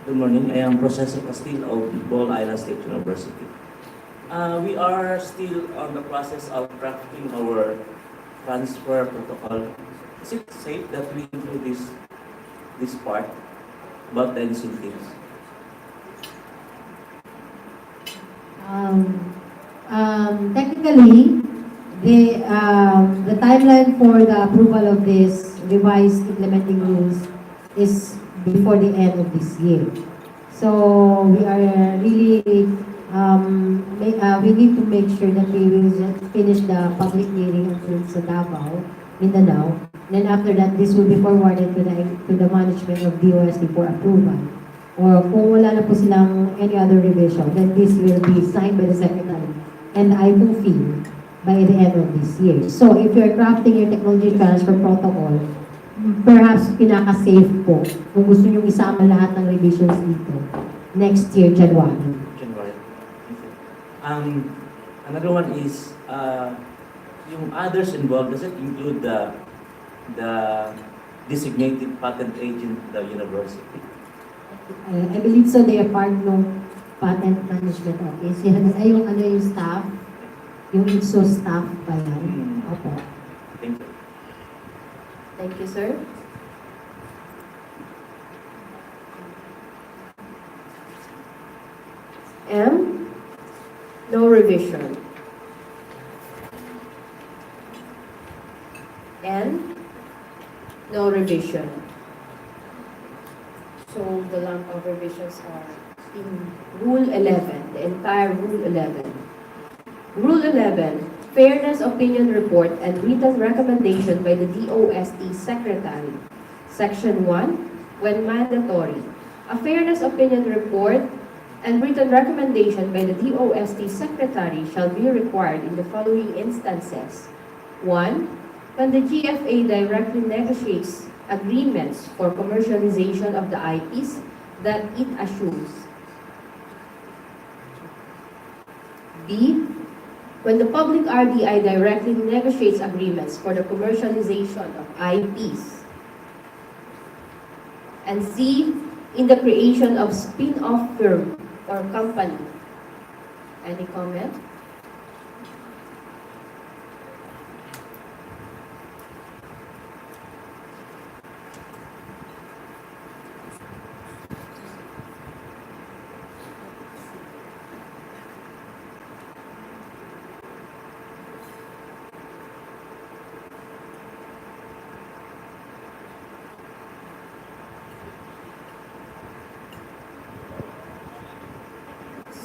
Good morning. I am Professor Castillo of Ball Island State University. We are still on the process of drafting our transfer protocol. Is it safe that we include this part about the incentives? Technically, the timeline for the approval of this revised implementing rules is before the end of this year. So we are really, we need to make sure that we will just finish the public hearing sa Davao, Mindanao. Then after that, this will be forwarded to the management of DOST for approval. or kung wala na po silang any other revision, then this will be signed by the Secretary and I fulfill by the end of this year. So if you're crafting your technology transfer protocol, perhaps pinaka-safe po kung gusto nyo isama lahat ng revisions dito next year, January. January. Another one is, yung others involved, does it include the designated patent agent of the university? I believe so, they are part ng patent management office. Yan, ay yung ano yung staff, yung ITSO staff pa yan. Opo. Thank you. Thank you, sir. M, no revision. N, no revision. So the lump of revisions are in Rule 11, the entire Rule 11. Rule 11, Fairness Opinion Report and Written Recommendation by the DOST Secretary. Section 1, when mandatory. A Fairness Opinion Report and written recommendation by the DOST Secretary shall be required in the following instances. 1. When the GFA directly negotiates agreements for commercialization of the IPs that it assumes. B. When the public RDI directly negotiates agreements for the commercialization of IPs. And C. In the creation of spin-off firm or company. Any comment?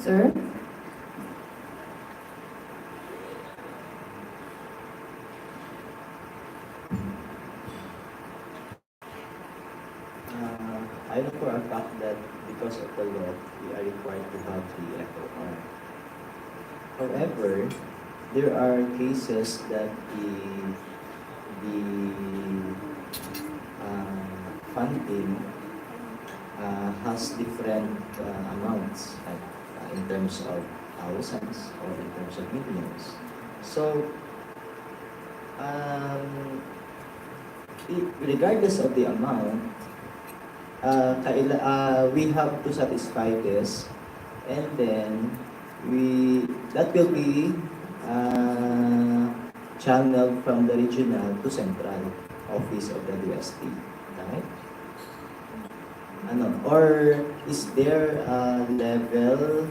Sir? I know for a fact that because of the law, we are required to have the FOR. However, there are cases that the funding has different amounts, like in terms of thousands or in terms of millions. So, regardless of the amount, we have to satisfy this, and then that will be channeled from the regional to central office of the DST, right? Or is there a level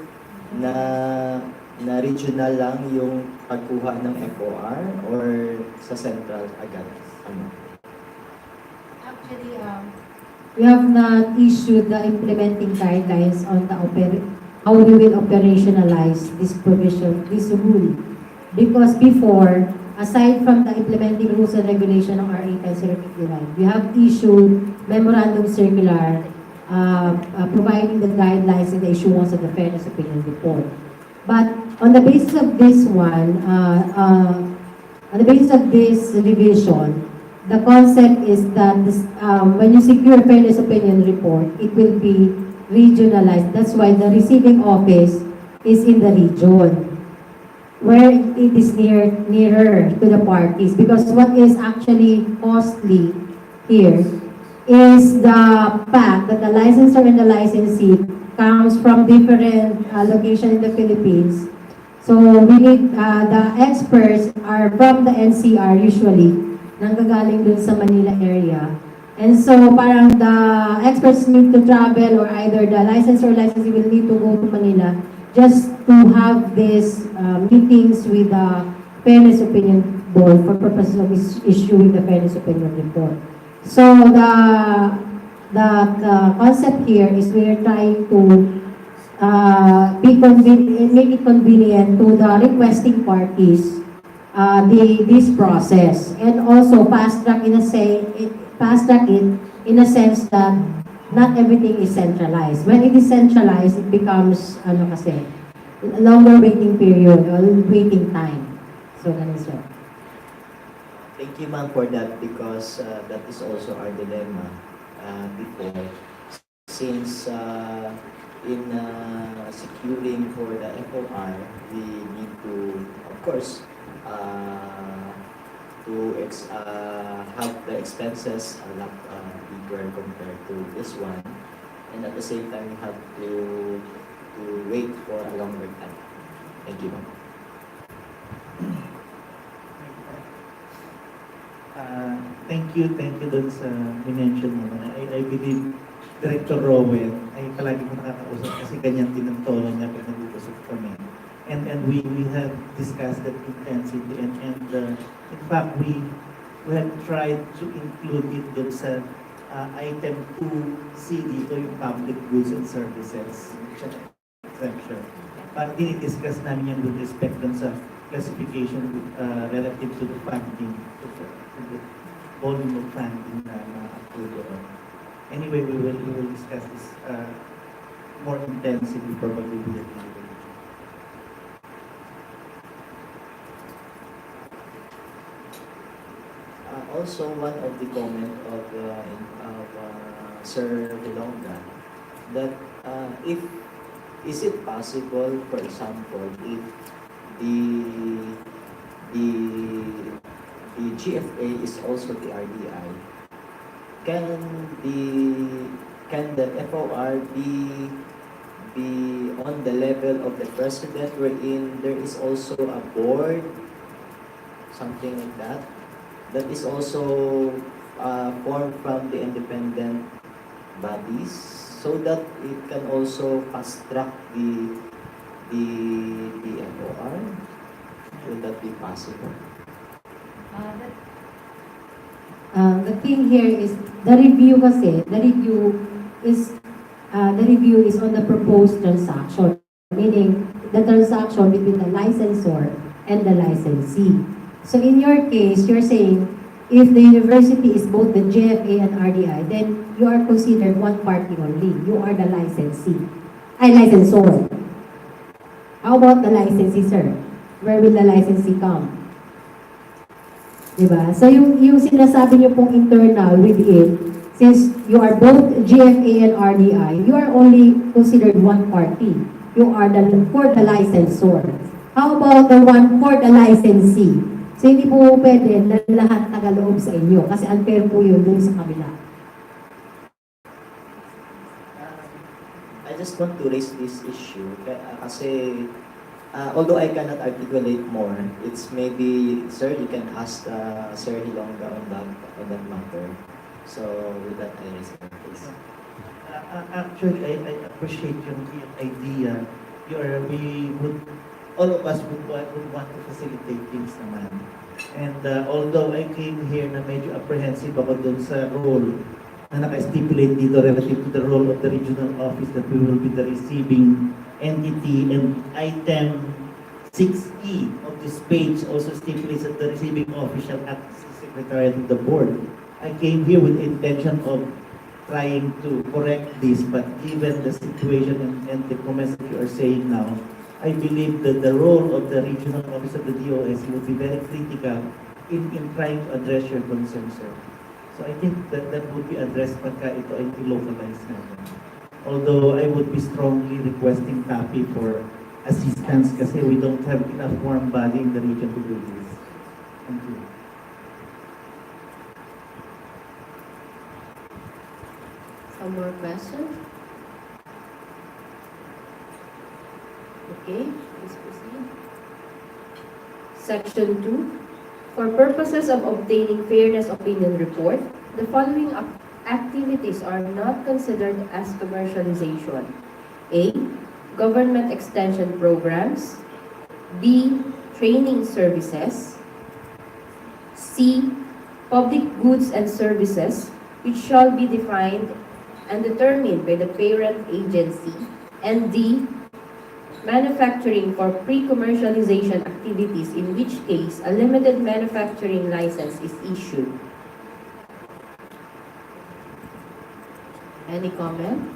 na regional lang yung pagkuha ng FOR or sa central agad? Actually, we have not issued the implementing guidelines on the how we will operationalize this provision, this rule. Because before, aside from the implementing rules and regulation of RA10055, we have issued memorandum circular providing the guidelines and the issuance of the Fairness Opinion Report. But on the basis of this one, on the basis of this revision, the concept is that this, when you secure Fairness Opinion Report, it will be regionalized. That's why the receiving office is in the region, where it is nearer to the parties. Because what is actually costly here is the fact that the licensor and the licensee comes from different locations in the Philippines. So we need, the experts are from the NCR usually, nanggagaling dun sa Manila area. And so parang the experts need to travel, or either the licensor or licensee will need to go to Manila just to have these meetings with the Fairness Opinion Board for purposes of issuing the Fairness Opinion Report. So the concept here is we are trying to make it convenient to the requesting parties this process, and also fast track it in a sense that not everything is centralized. When it is centralized, it becomes, ano kasi, longer waiting period or waiting time. So, ganun siya. Thank you, ma'am, for that because that is also our dilemma before. Since in securing for the FOR, we need to, of course, have the expenses a lot bigger compared to this one, and at the same time, we have to wait for a longer time. Thank you, ma'am. Thank you dun sa minention mo. I believe Director Rowan ay palagi mo nakakausap kasi ganyan din ang tono niya pag nag-uusap kami. And we have discussed that intensively and in fact we have tried to include it dun sa item 2C dito yung public goods and services exemption. Parang dinidiscuss namin yan with respect dun sa classification relative to the funding, to the volume of funding na approved doon. Anyway, we will discuss this more intensively probably with the team. Also, one of the comment of Sir Vilonga that if is it possible, for example, if the GFA is also the RDI, can the FOR be on the level of the president, wherein there is also a board, something like that? That is also formed from the independent bodies, so that it can also fast track the FOR. Would that be possible? The thing here is the review kasi, the review is on the proposed transaction, meaning the transaction between the licensor and the licensee. So in your case, you're saying if the university is both the GFA and RDI, then you are considered one party only. You are the licensee. Licensor. How about the licensee, sir? Where will the licensee come? Diba? So yung sinasabi niyo pong internal within, since you are both GFA and RDI, you are only considered one party. You are for the licensor. How about the one for the licensee? So hindi po pwede na lahat tagaloob sa inyo kasi unfair po yun dun sa kabila. I just want to raise this issue kasi although I cannot articulate more, it's maybe, sir, you can ask Sir Hilonga on that matter. So with that, I raise my case. Actually, I appreciate your idea. All of us would want to facilitate things naman. And although I came here na medyo apprehensive ako dun sa role na naka-stipulate dito relative to the role of the regional office that we will be the receiving entity, and item 6E of this page also stipulates that the receiving official acts as the secretariat of the board. I came here with the intention of trying to correct this, but given the situation and the comments that you are saying now, I believe that the role of the regional office of the DOS would be very critical in trying to address your concerns, sir. So I think that would be addressed pagka ito ay localized natin. Although I would be strongly requesting copy for assistance kasi we don't have enough warm body in the region to do this. Thank you. Some more questions? Okay, please proceed. Section 2. For purposes of obtaining fairness opinion report, the following activities are not considered as commercialization. A. Government extension programs. B. Training services. C. Public goods and services, which shall be defined and determined by the parent agency. And D. Manufacturing for pre-commercialization activities, in which case a limited manufacturing license is issued. Any comment?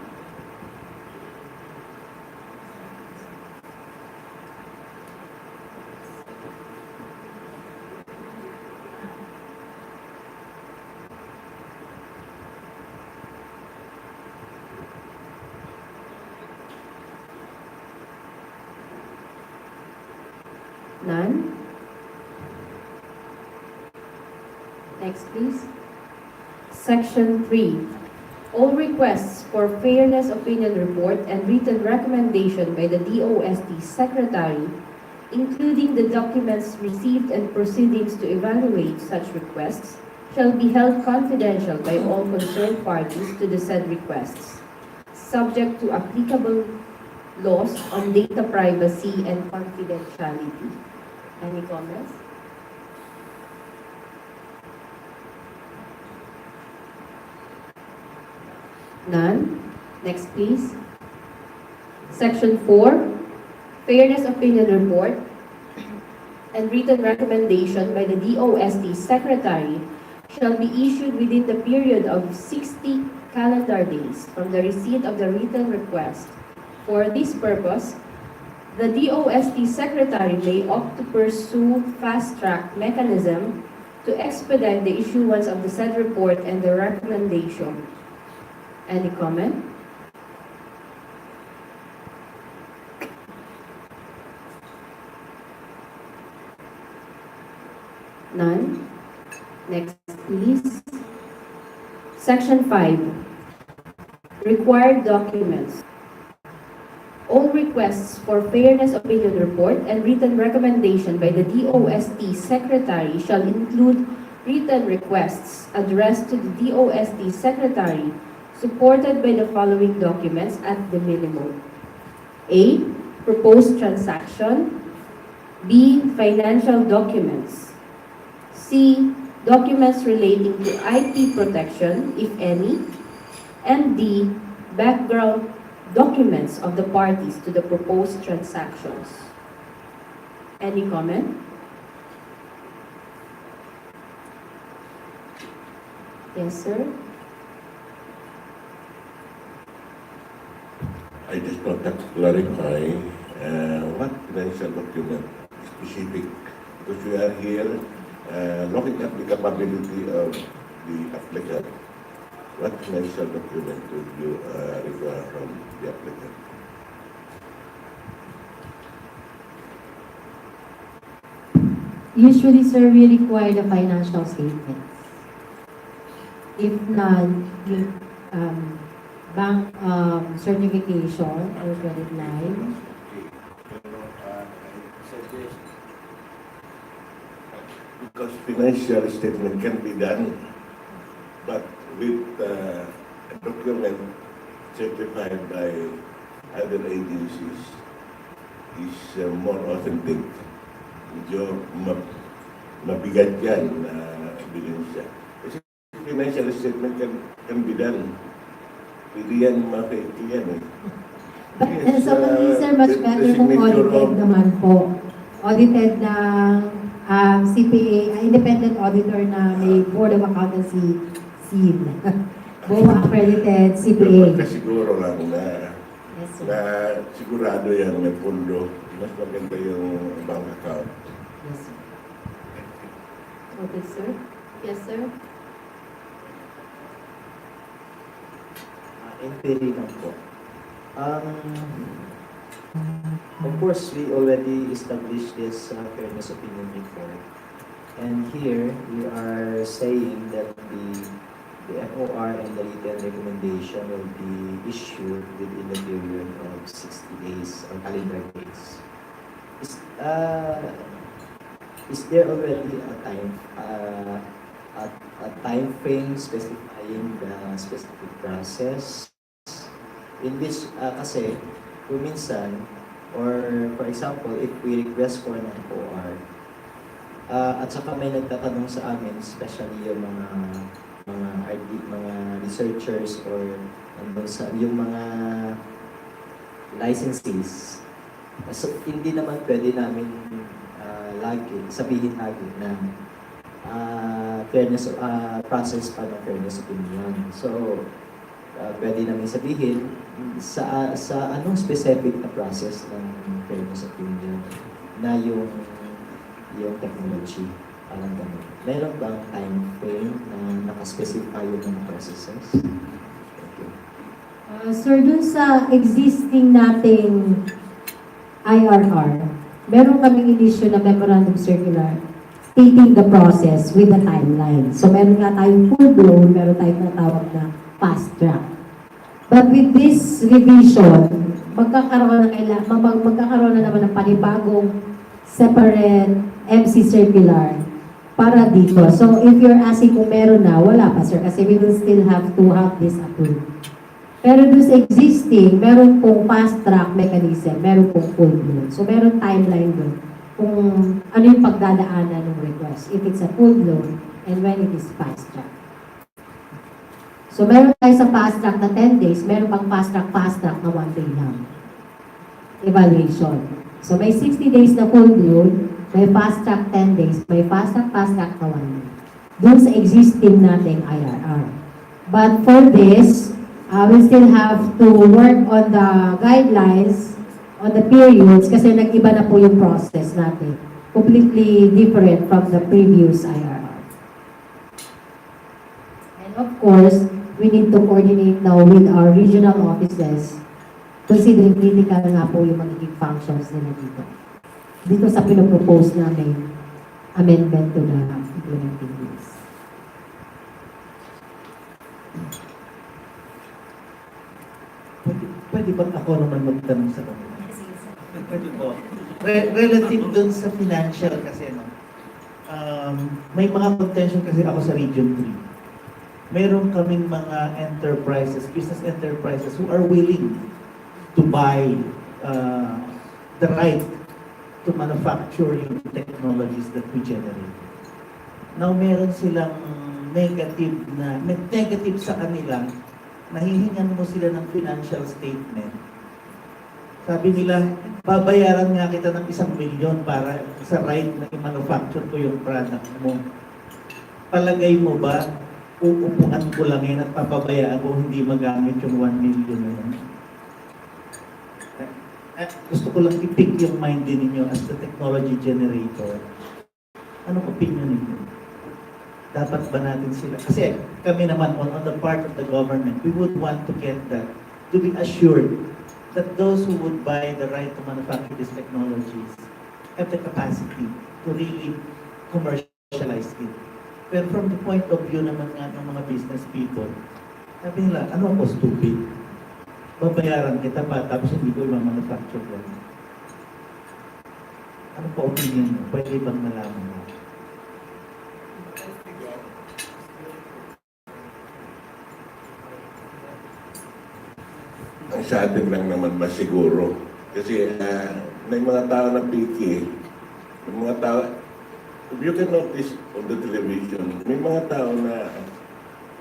None? Next, please. Section 3. All requests for fairness opinion report and written recommendation by the DOST Secretary, including the documents received and proceedings to evaluate such requests, shall be held confidential by all concerned parties to the said requests, subject to applicable laws on data privacy and confidentiality. Any comments? None? Next, please. Section 4, Fairness Opinion Report and written recommendation by the DOST Secretary shall be issued within the period of 60 calendar days from the receipt of the written request. For this purpose, the DOST Secretary may opt to pursue fast-track mechanism to expedite the issuance of the said report and the recommendation. Any comment? None? Next, please. Section 5. Required documents. All requests for fairness opinion report and written recommendation by the DOST Secretary shall include written requests addressed to the DOST Secretary supported by the following documents at the minimum. A. Proposed transaction. B. Financial documents. C. Documents relating to IP protection, if any. And D. Background documents of the parties to the proposed transactions. Any comment? Yes, sir. I just want to clarify what financial document specific, because we are here looking at the capability of the applicant. What financial document would you require from the applicant? Usually, sir, we require the financial statements. If not, yung bank certification or credit line. Because financial statement can be done, but with a document certified by other agencies is more authentic. Medyo mabigat yan na ebidensya. Kasi financial statement can be done. Pwede yan ma-fake yan eh. But Yes, sa kanila, sir, much the better kung signature audited of- naman po. Audited ng CPA, independent auditor na may Board of Accountancy seal. BOA accredited CPA. Dapat siguro lang na Yes, sir. na sigurado yan may pundo. Mas maganda yung bank account. Yes, sir. Okay, sir. Yes, sir. Inquiry lang po. Of course, we already established this fairness opinion report. And here, we are saying that the FOR and the written recommendation will be issued within the period of 60 days or calendar days. Is there already a time frame specifying the specific process? In which, kasi, kung minsan, or for example, if we request for an FOR, at saka may nagtatanong sa amin, especially yung mga researchers or yung mga licensees. So, hindi naman pwede namin sabihin lagi na fairness process pa ng fairness opinion. So, pwede namin sabihin sa anong specific na process ng fairness opinion na yung technology. Parang ganun. Meron bang time frame na nakaspecify yung mga processes? Thank you. Sir, dun sa existing nating IRR, meron kaming inisyu na memorandum circular stating the process with the timeline. So meron nga tayong full-blown, meron tayong natawag na fast track. But with this revision, magkakaroon na naman ng panibagong separate MC circular para dito. So if you're asking kung meron na, wala pa sir, kasi we will still have to have this approved. Pero doon sa existing, meron pong fast track mechanism, meron pong full blown. So meron timeline doon kung ano yung pagdadaanan ng request. If it's a full blown and when it is fast track. So meron tayo sa fast track na 10 days, meron pang fast track na 1 day lang. Evaluation. So may 60 days na full blown, may fast track 10 days, may fast track na 1 day. Doon sa existing nating IRR. But for this, we still have to work on the guidelines, on the periods, kasi nag-iba na po yung process natin. Completely different from the previous IRR. And of course, we need to coordinate now with our regional offices, considering critical nga po yung magiging functions nila dito. Dito sa pinopropose namin amendment to the implementing rules. Pwede ba ako naman magtanong sa kanila? Pwede po. Relative dun sa financial kasi, no? May mga contention kasi ako sa Region 3. Meron kaming mga enterprises, business enterprises who are willing to buy the right to manufacture yung technologies that we generate. Now, meron silang negative sa kanila, nahihingan mo sila ng financial statement. Sabi nila, babayaran nga kita ng 1 milyon para sa right na i-manufacture ko yung product mo. Palagay mo ba, uupuan ko lang yan at papabayaan ko hindi magamit yung 1 million na yun? Gusto ko lang i-pick yung mind din ninyo as the technology generator. Anong opinion ninyo? Dapat ba natin sila? Kasi kami naman, on the part of the government, we would want to get that, to be assured that those who would buy the right to manufacture these technologies have the capacity to really commercialize it. Pero from the point of view naman nga ng mga business people, sabi nila, ano ako stupid? Babayaran kita pa, tapos hindi ko i-manufacture lang. Ano po opinion mo? Pwede bang malaman mo? Ang sa atin lang naman masiguro. Kasi may mga tao na picky. May mga tao, if you can notice on the television, may mga tao na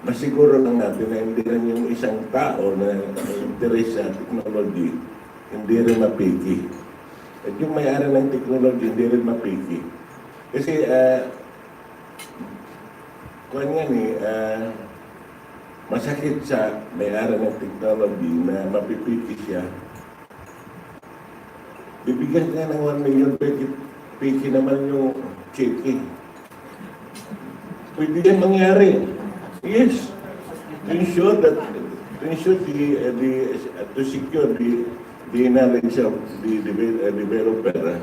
masiguro lang natin na hindi rin yung isang tao na interest sa technology, hindi rin mapiki. At yung may-ari ng technology, hindi rin mapiki. Kasi, kuwan yan masakit sa may-ari ng technology na mapipiki siya. Bibigyan ka ng 1 million, piki naman yung cheque. Pwede yan mangyari. Yes. To ensure that, to secure the knowledge of the developer.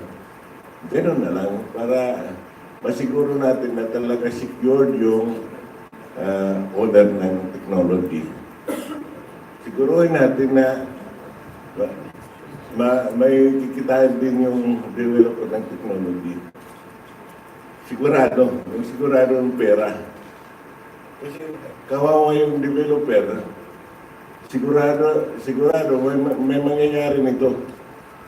Ganun na lang para masiguro natin na talaga secured yung order ng technology. Siguruhin natin na may kikitain din yung developer ng technology. Sigurado ng pera. Kasi kawawa yung developer, sigurado may mangyayari nito.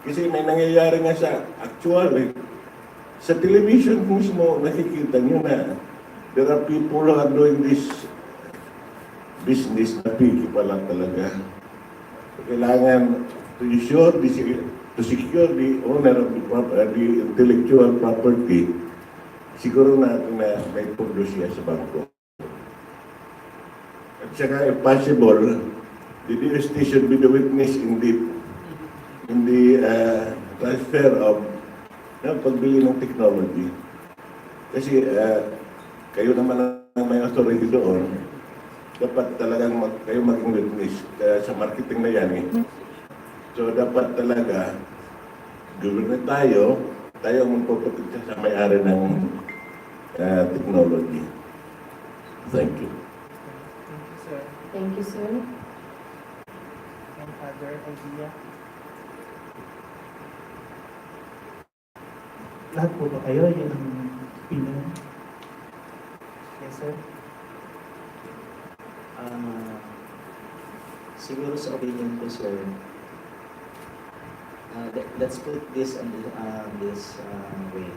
Kasi may nangyayari nga sa actual sa television mismo nakikita nyo na there are people who are doing this business na piki pa lang talaga. Kailangan to secure the owner of the intellectual property, siguro natin na may pondo siya sa bangko. At saka if possible, the DST should be the witness in the transfer of pagbili ng technology. Kasi kayo naman ang may authority doon, dapat talagang kayo maging witness sa marketing na yan eh. So dapat talaga, government tayo ang magpuprotekta sa may-ari ng technology. Thank you. Thank you, sir. Thank you, sir. Any other idea? Lahat po ba kayo yung opinion? Yes, sir. Siguro sa opinion ko, sir, let's put this on this way.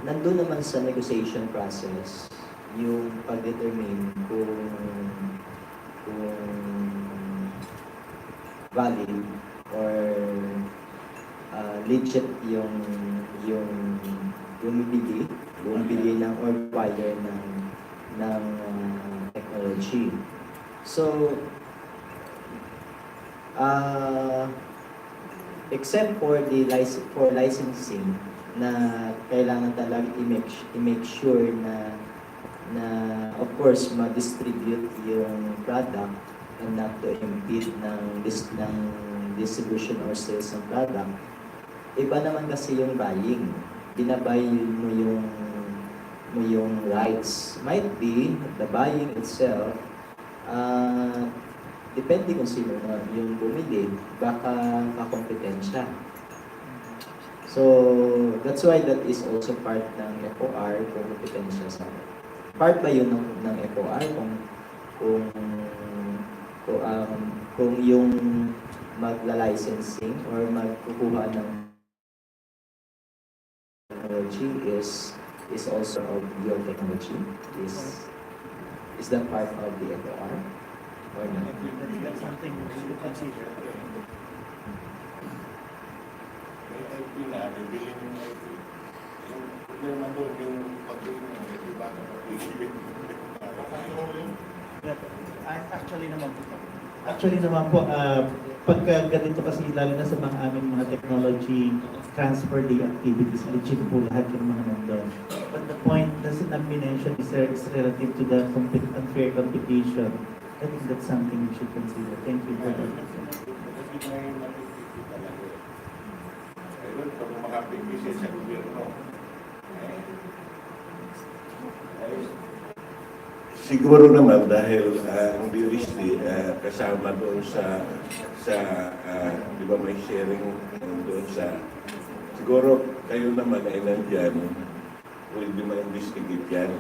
Nandun naman sa negotiation process yung pag-determine kung valid or legit yung bumibili ng or buyer ng technology. So, except for the licensing na kailangan talaga i-make sure na of course ma-distribute yung product and not to impede ng distribution or sales ng product. Iba naman kasi yung buying. Binabay mo yung rights. Might be the buying itself, depende kung sino na yung bumili, baka kakompetensya. So, that's why that is also part ng FOR, kung kompetensya sa part ba yun ng FOR kung yung magla-licensing or magkukuha ng technology is also of your technology, is that part of the FOR or not? That's something we should consider. Actually naman po, pagka ganito kasi lalo na sa mga aming mga technology transfer day activities, legit po lahat yung mga nandun. But the point that's not been mentioned is relative to the unfair competition. I think that's something we should consider. Thank you for that. Siguro naman dahil ang DST kasama doon sa di ba may sharing doon sa siguro kayo naman ay nandyan, pwede ma-investigate yan.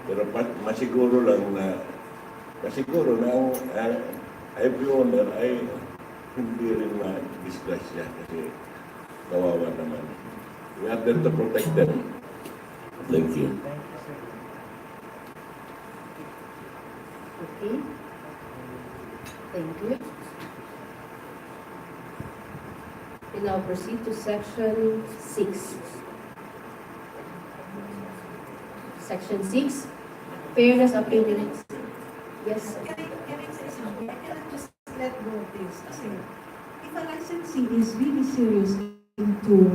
Pero masiguro lang na ang IP owner ay hindi rin ma-discuss yan kasi kawawa naman. We are there to protect them. Thank you. Okay. Thank you. We now proceed to section 6. Section 6, fairness of opinions. Yes. Can I say something? I cannot just let go of this. Kasi if a licensee is really serious into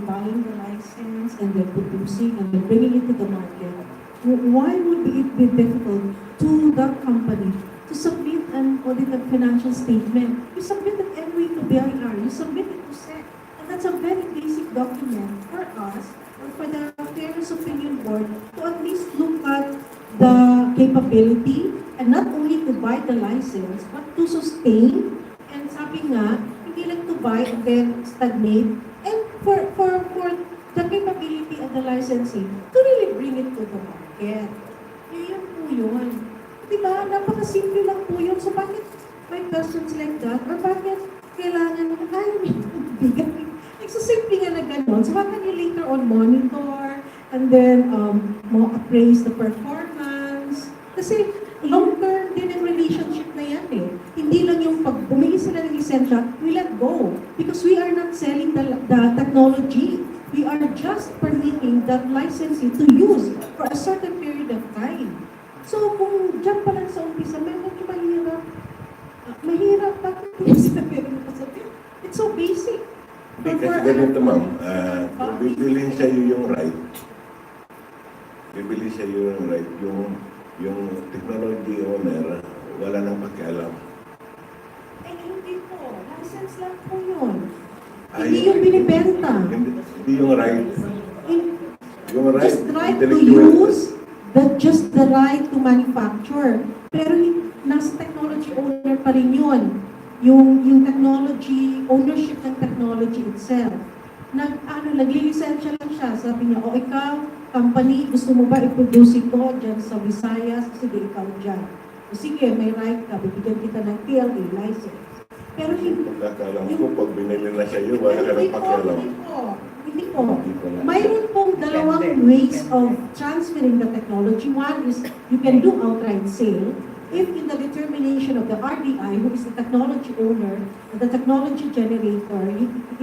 buying the license and then producing and then bringing it to the market, why would it be difficult to the company to submit an audited financial statement? You submit it every to the IRR, you submit it to SEC. And that's a very basic document for us, or for the Fairness Opinion Board, to at least look at the capability, and not only to buy the license, but to sustain, and sabi nga, hindi lang to buy and then stagnate, and for the capability of the licensing to really bring it to the market. Yun po yun. Diba? Napakasimple lang po yun. So bakit may questions like that? Or bakit kailangan bigay? Nagsasimple nga na gano'n. So how can you later on monitor and then appraise the performance? Kasi long-term din ang relationship na yan eh. Hindi lang yung pag bumili sila ng lisensya, we let go. Because we are not selling the technology. We are just permitting that licensee to use for a certain period of time. So kung dyan pa lang sa umpisa, medyo mahirap. Mahirap, bakit hindi sila meron kasabi? It's so basic. Hindi kasi ganito, ma'am. Kung bibilin sa iyo yung right, yung technology owner, wala nang pakialam. Eh, hindi po. License lang po yun. Hindi yung binibenta. Hindi yung right. Yung right, Just the right to intellectual. use, just the right to manufacture. Pero nasa technology owner pa rin yun. Yung technology, ownership ng technology itself. Nagli-lisensya lang siya. Sabi niya, o ikaw, company, gusto mo ba i-produce ito dyan sa Visayas? Sige, ikaw dyan. O sige, may right ka, bibigyan kita ng TLA license. Pero Pagkakalam ko, pag binili na sa iyo, wala ka nang pakialam. Hindi po. Mayroon pong dalawang ways of transferring the technology. One is you can do outright sale. If in the determination of the RDI, who is the technology owner, the technology generator,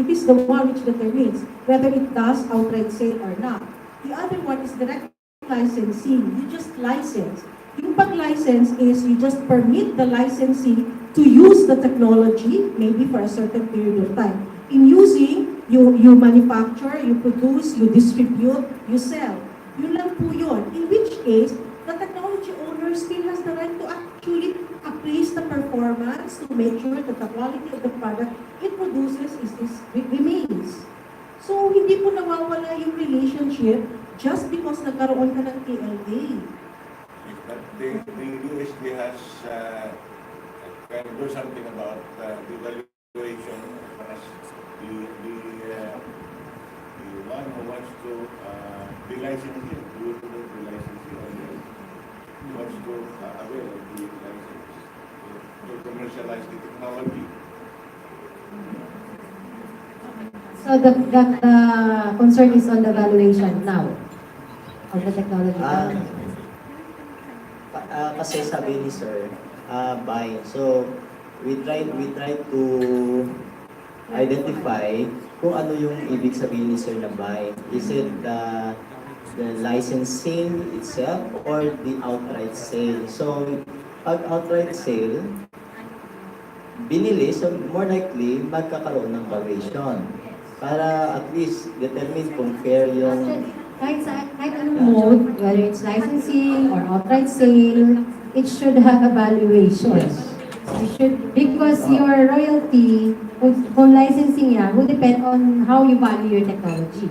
it is the one which determines whether it does outright sale or not. The other one is direct licensing. You just license. Yung pag-license is you just permit the licensee to use the technology, maybe for a certain period of time. In using, you manufacture, you produce, you distribute, you sell. Yun lang po yun. In which case, the technology owner still has the right to actually appraise the performance to make sure that the quality of the product it produces remains. So, hindi po nawawala yung relationship just because nagkaroon ka ng TLA. But the USD has can do something about the valuation as the one who wants to be licensed, due to the licensing owner, wants to avail of the license to commercialize the technology. So the concern is on the valuation now of the technology. Kasi sabi ni Sir, buy. So, we try to identify kung ano yung ibig sabihin ni Sir na buy. Is it the licensing itself or the outright sale? So, pag outright sale, binili, so more likely, magkakaroon ng valuation. Para at least determine kung fair yung... Kahit anong mode, whether it's licensing or outright sale, it should have a valuation. Yes. It should, because your royalty, kung licensing yan, will depend on how you value your technology.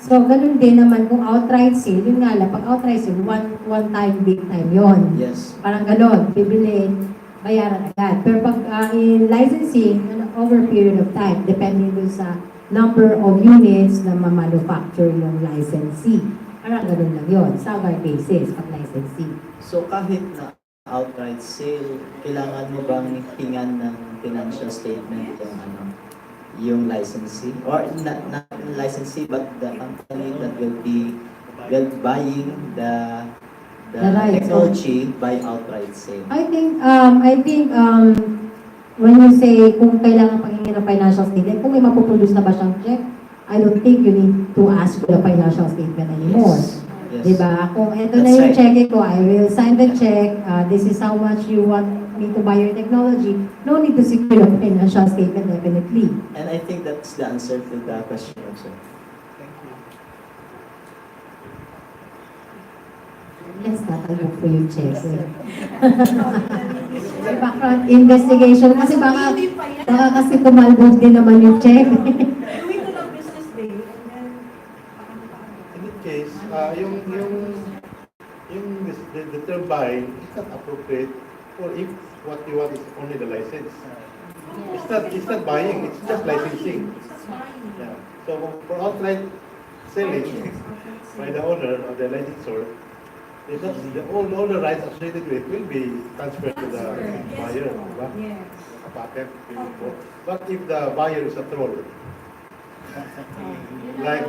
So, ganun din naman kung outright sale, yun nga lang, pag outright sale, one time, big time yon. Yes. Parang ganun, bibilin, bayaran agad. Pero pag in licensing, over a period of time, depending dun sa number of units na ma-manufacture yung licensee. Parang ganun lang yun, staggered basis pag licensing. So kahit na outright sale, kailangan mo bang hingan ng financial statement yung licensee? Or not licensee, but the company that will be buying the technology by outright sale? I think when you say kung kailangan pangingin ng financial statement, kung may mapuproduce na ba siyang check, I don't think you need to ask for the financial statement anymore. Yes. Diba? Kung ito That's na yung right. check ko, I will sign the check, this is how much you want me to buy your technology, no need to secure the financial statement definitely. And I think that's the answer to the question also. Yes, tatalbog po yung check. May background investigation kasi baka kasi tumalbog din naman yung check. Gawin ko lang business day and then In that case, the term buy is not appropriate for if what you want is only the license. It's not buying, it's just licensing. Yeah. So for outright selling by the owner or the licensor, all the rights associated with it will be transferred to the buyer. Diba? yes. A patent. But if the buyer is a troll, like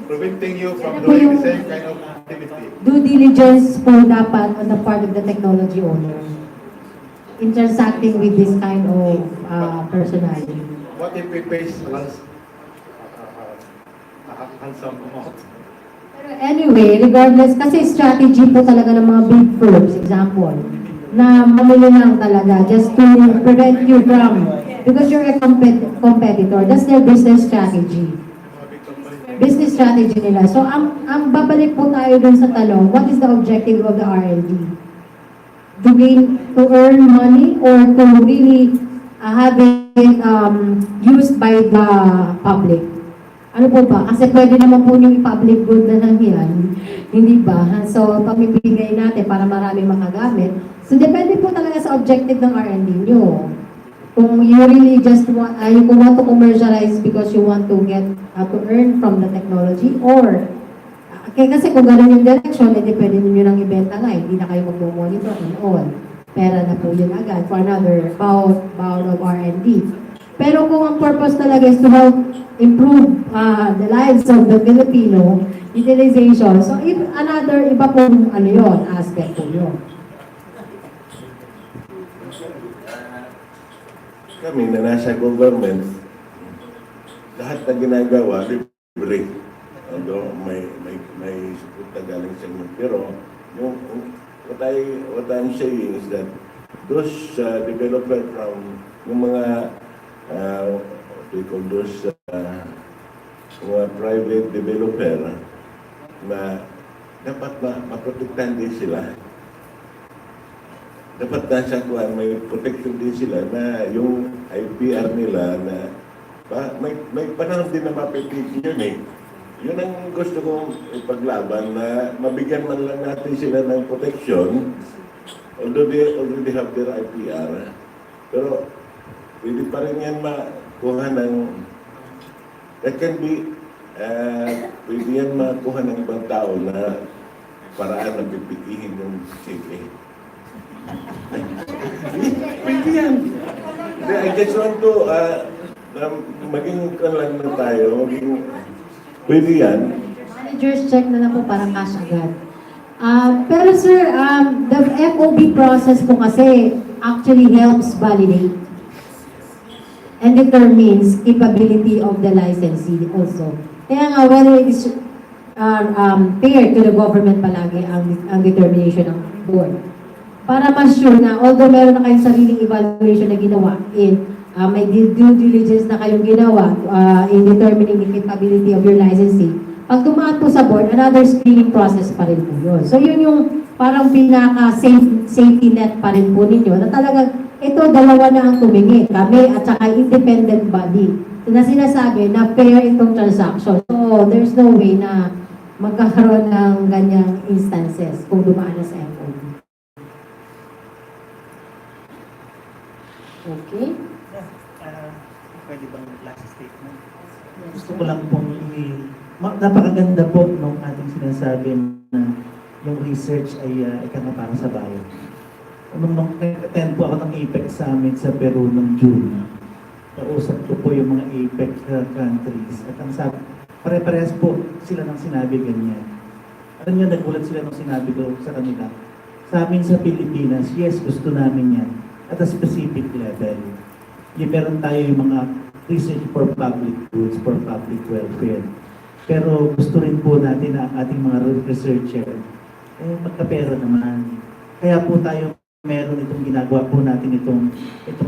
preventing you from doing the same kind of activity. Due diligence po dapat on the part of the technology owner in transacting with this kind of personality. What if we face handsome amount. Pero anyway, regardless, kasi strategy po talaga ng mga big firms, example, na mamili lang talaga just to prevent you from, because you're a competitor, that's their business strategy. Mga big company. Business strategy nila. So, ang babalik po tayo dun sa tanong, what is the objective of the R&D? To earn money or to really have it used by the public? Ano po ba? Kasi pwede naman po yung public good na lang yan. Hindi ba? So, pamibigay natin para marami makagamit. So, depende po talaga sa objective ng R&D nyo. Kung you really just want, you want to commercialize because you want to get, to earn from the technology, or, kasi kung gano'n yung direction, edi pwede nyo nang ibenta nga, hindi na kayo mag-monitor and all. Pera na po yun agad for another bout of R&D. Pero kung ang purpose talaga is to help improve the lives of the Filipino utilization, so iba pong ano yun, aspect po yun. Kami na nasa government, lahat na ginagawa, libre. Although may support na galing sa inyo. Pero, what I'm saying is that those developer from yung mga what we call those mga private developer na dapat maprotektahan din sila. Dapat nasa kuwan, may protection din sila na yung IPR nila na may panahon din na mapitigil yun eh. Yun ang gusto kong ipaglaban na mabigyan man lang natin sila ng protection, although they already have their IPR. Pero pwede pa rin yan makuha ng, that can be, pwede yan makuha ng ibang tao na paraan na pipikihin yung sige. Pwede yan. I just want to, maging lang na tayo, pwede yan. Managers check na lang po para cash agad. Pero sir, the FOB process po kasi actually helps validate and determines capability of the licensee also. Kaya nga, whether it is fair to the government palagi ang determination ng board. Para mas sure na, although meron na kayong sariling evaluation na ginawa may due diligence na kayong ginawa in determining the capability of your licensing, pag dumaan po sa board, another screening process pa rin po yun. So yun yung parang pinaka-safety net pa rin po ninyo, na talagang ito, dalawa na ang tumingin, kami at saka independent body, na sinasabi na fair itong transaction. So there's no way na magkakaroon ng ganyang instances kung dumaan na sa FOB. Okay? Pwede bang last statement? Gusto ko lang pong napakaganda po nung ating sinasabi na yung research ay ika nga para sa bayan. Nung attend po ako ng APEC Summit sa Peru noong June, nausap ko po yung mga APEC countries at ang sabi, pare-parehas po sila nang sinabi ganyan. Alam niyo, nagulat sila nung sinabi ko sa kanila. Sa amin sa Pilipinas, yes, gusto namin yan at a specific level. Yung meron tayo yung mga research for public goods, for public welfare. Pero gusto rin po natin na ating mga researcher, magkapera naman. Kaya po tayo meron itong ginagawa po natin itong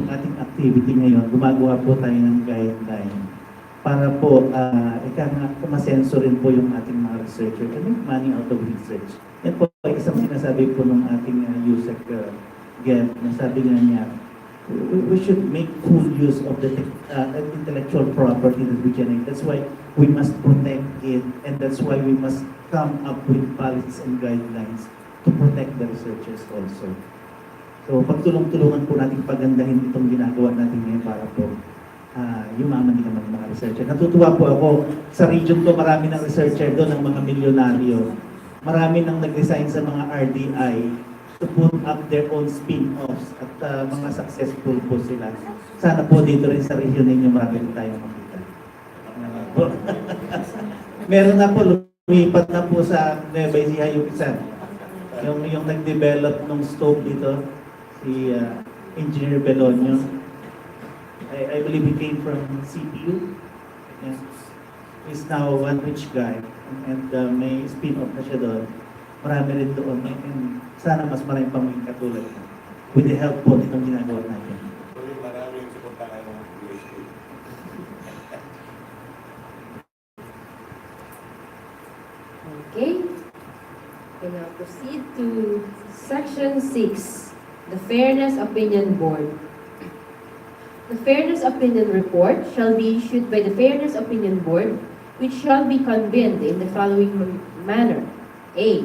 ating activity ngayon. Gumagawa po tayo ng guideline para po, masenso rin po yung ating mga researcher and make money out of research. Yan po ay isang sinasabi po ng ating USEC Gem, na sabi nga niya, we should make full use of the intellectual property that we generate. That's why we must protect it, and that's why we must come up with policies and guidelines to protect the researchers also. So, pagtulong-tulungan po natin pagandahin itong ginagawa natin ngayon para po yumaman din naman ng mga researcher. Natutuwa po ako, sa region ko marami ng researcher doon, ng mga milyonaryo. Marami nang nag-resign sa mga RDI to put up their own spin-offs at mga successful po sila. Sana po dito rin sa region ninyo marami rin tayong makita. Meron na po, lumipat na po sa Nueva Ecija yung isa. Yung nag-develop ng stove dito, si Engineer Belonio. I believe he came from CPU. Yeah. is now one rich guy and may spin-off na siya doon. Marami rin doon and sana mas marami pang maging katulad niya. With the help po nitong ginagawa natin. Sorry, maraming suportahan ng UST. Okay. We now proceed to Section 6, the Fairness Opinion Board. The Fairness Opinion Report shall be issued by the Fairness Opinion Board, which shall be convened in the following manner. A.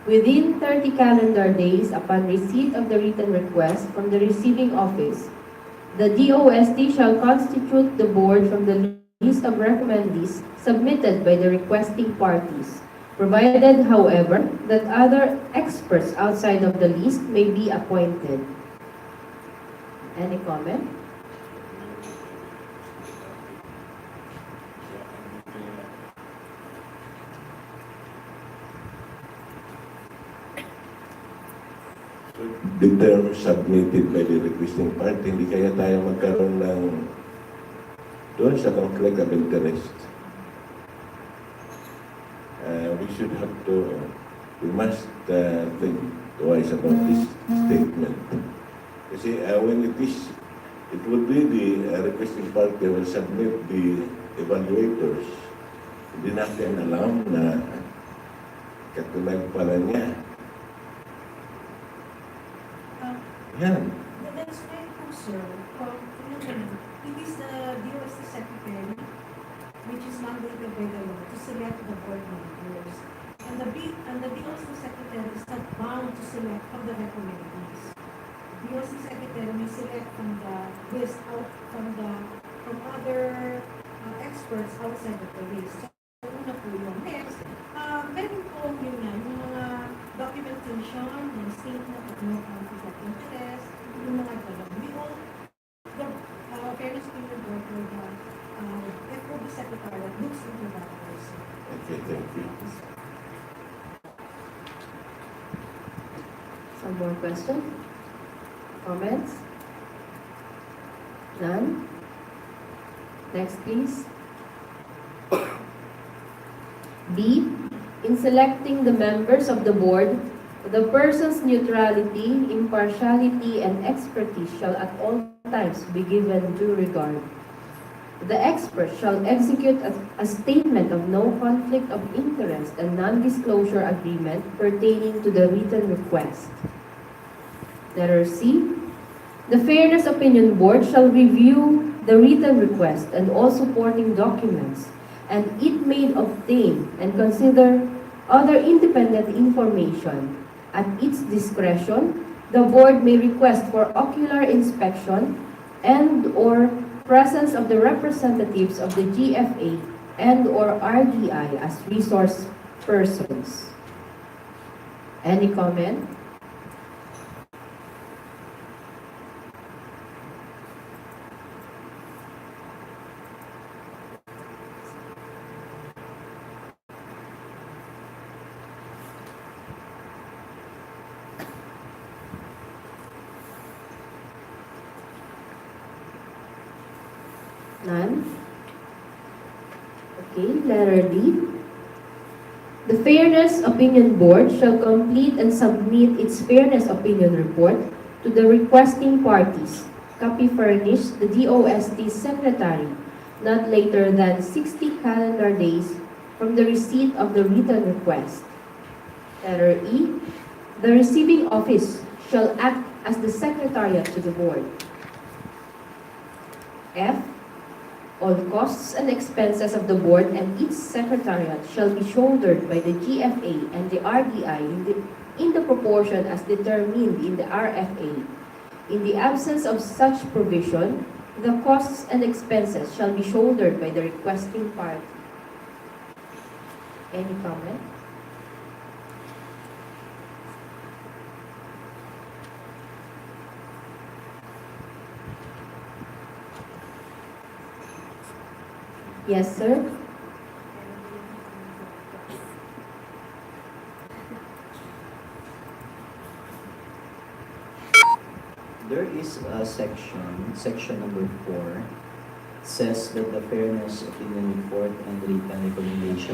Within 30 calendar days upon receipt of the written request from the receiving office, the DOST shall constitute the board from the list of recommendees submitted by the requesting parties, provided, however, that other experts outside of the list may be appointed. Any comment? So, the term submitted by the requesting party, hindi kaya tayo magkaroon ng doon sa conflict of interest. We should have to, we must think twice about this statement. Kasi when it would be the requesting party will submit the evaluators. Hindi natin alam na katulad pala niya. Yan. That's my concern. It is the DOST Secretary, which is mandated by the law to select the board members. And the DOST Secretary is not bound to select from the recommendees. DOST Secretary may select from the list out from other experts outside of the list. So, una po yun. Next, meron po yun nga, yung mga documentation, yung statement of no conflict of interest, yung mga WO, the Fairness Opinion Board or the FOB Secretary that looks into that person. Okay, thank you. Some more questions? Comments? None? Next, please. B. In selecting the members of the board, the person's neutrality, impartiality, and expertise shall at all times be given due regard. The expert shall execute a statement of no conflict of interest and non-disclosure agreement pertaining to the written request. Letter C. The Fairness Opinion Board shall review the written request and all supporting documents, and it may obtain and consider other independent information. At its discretion, the board may request for ocular inspection and/or presence of the representatives of the GFA and/or RDI as resource persons. Any comment? None? Okay, letter D. The Fairness Opinion Board shall complete and submit its Fairness Opinion Report to the requesting parties, copy furnished the DOST Secretary, not later than 60 calendar days from the receipt of the written request. Letter E. The receiving office shall act as the Secretariat to the Board. F. All costs and expenses of the board and its secretariat shall be shouldered by the GFA and the RDI in the proportion as determined in the RFA. In the absence of such provision, the costs and expenses shall be shouldered by the requesting party. Any comment? Yes, sir. There is a section number 4, says that the fairness opinion report and written recommendation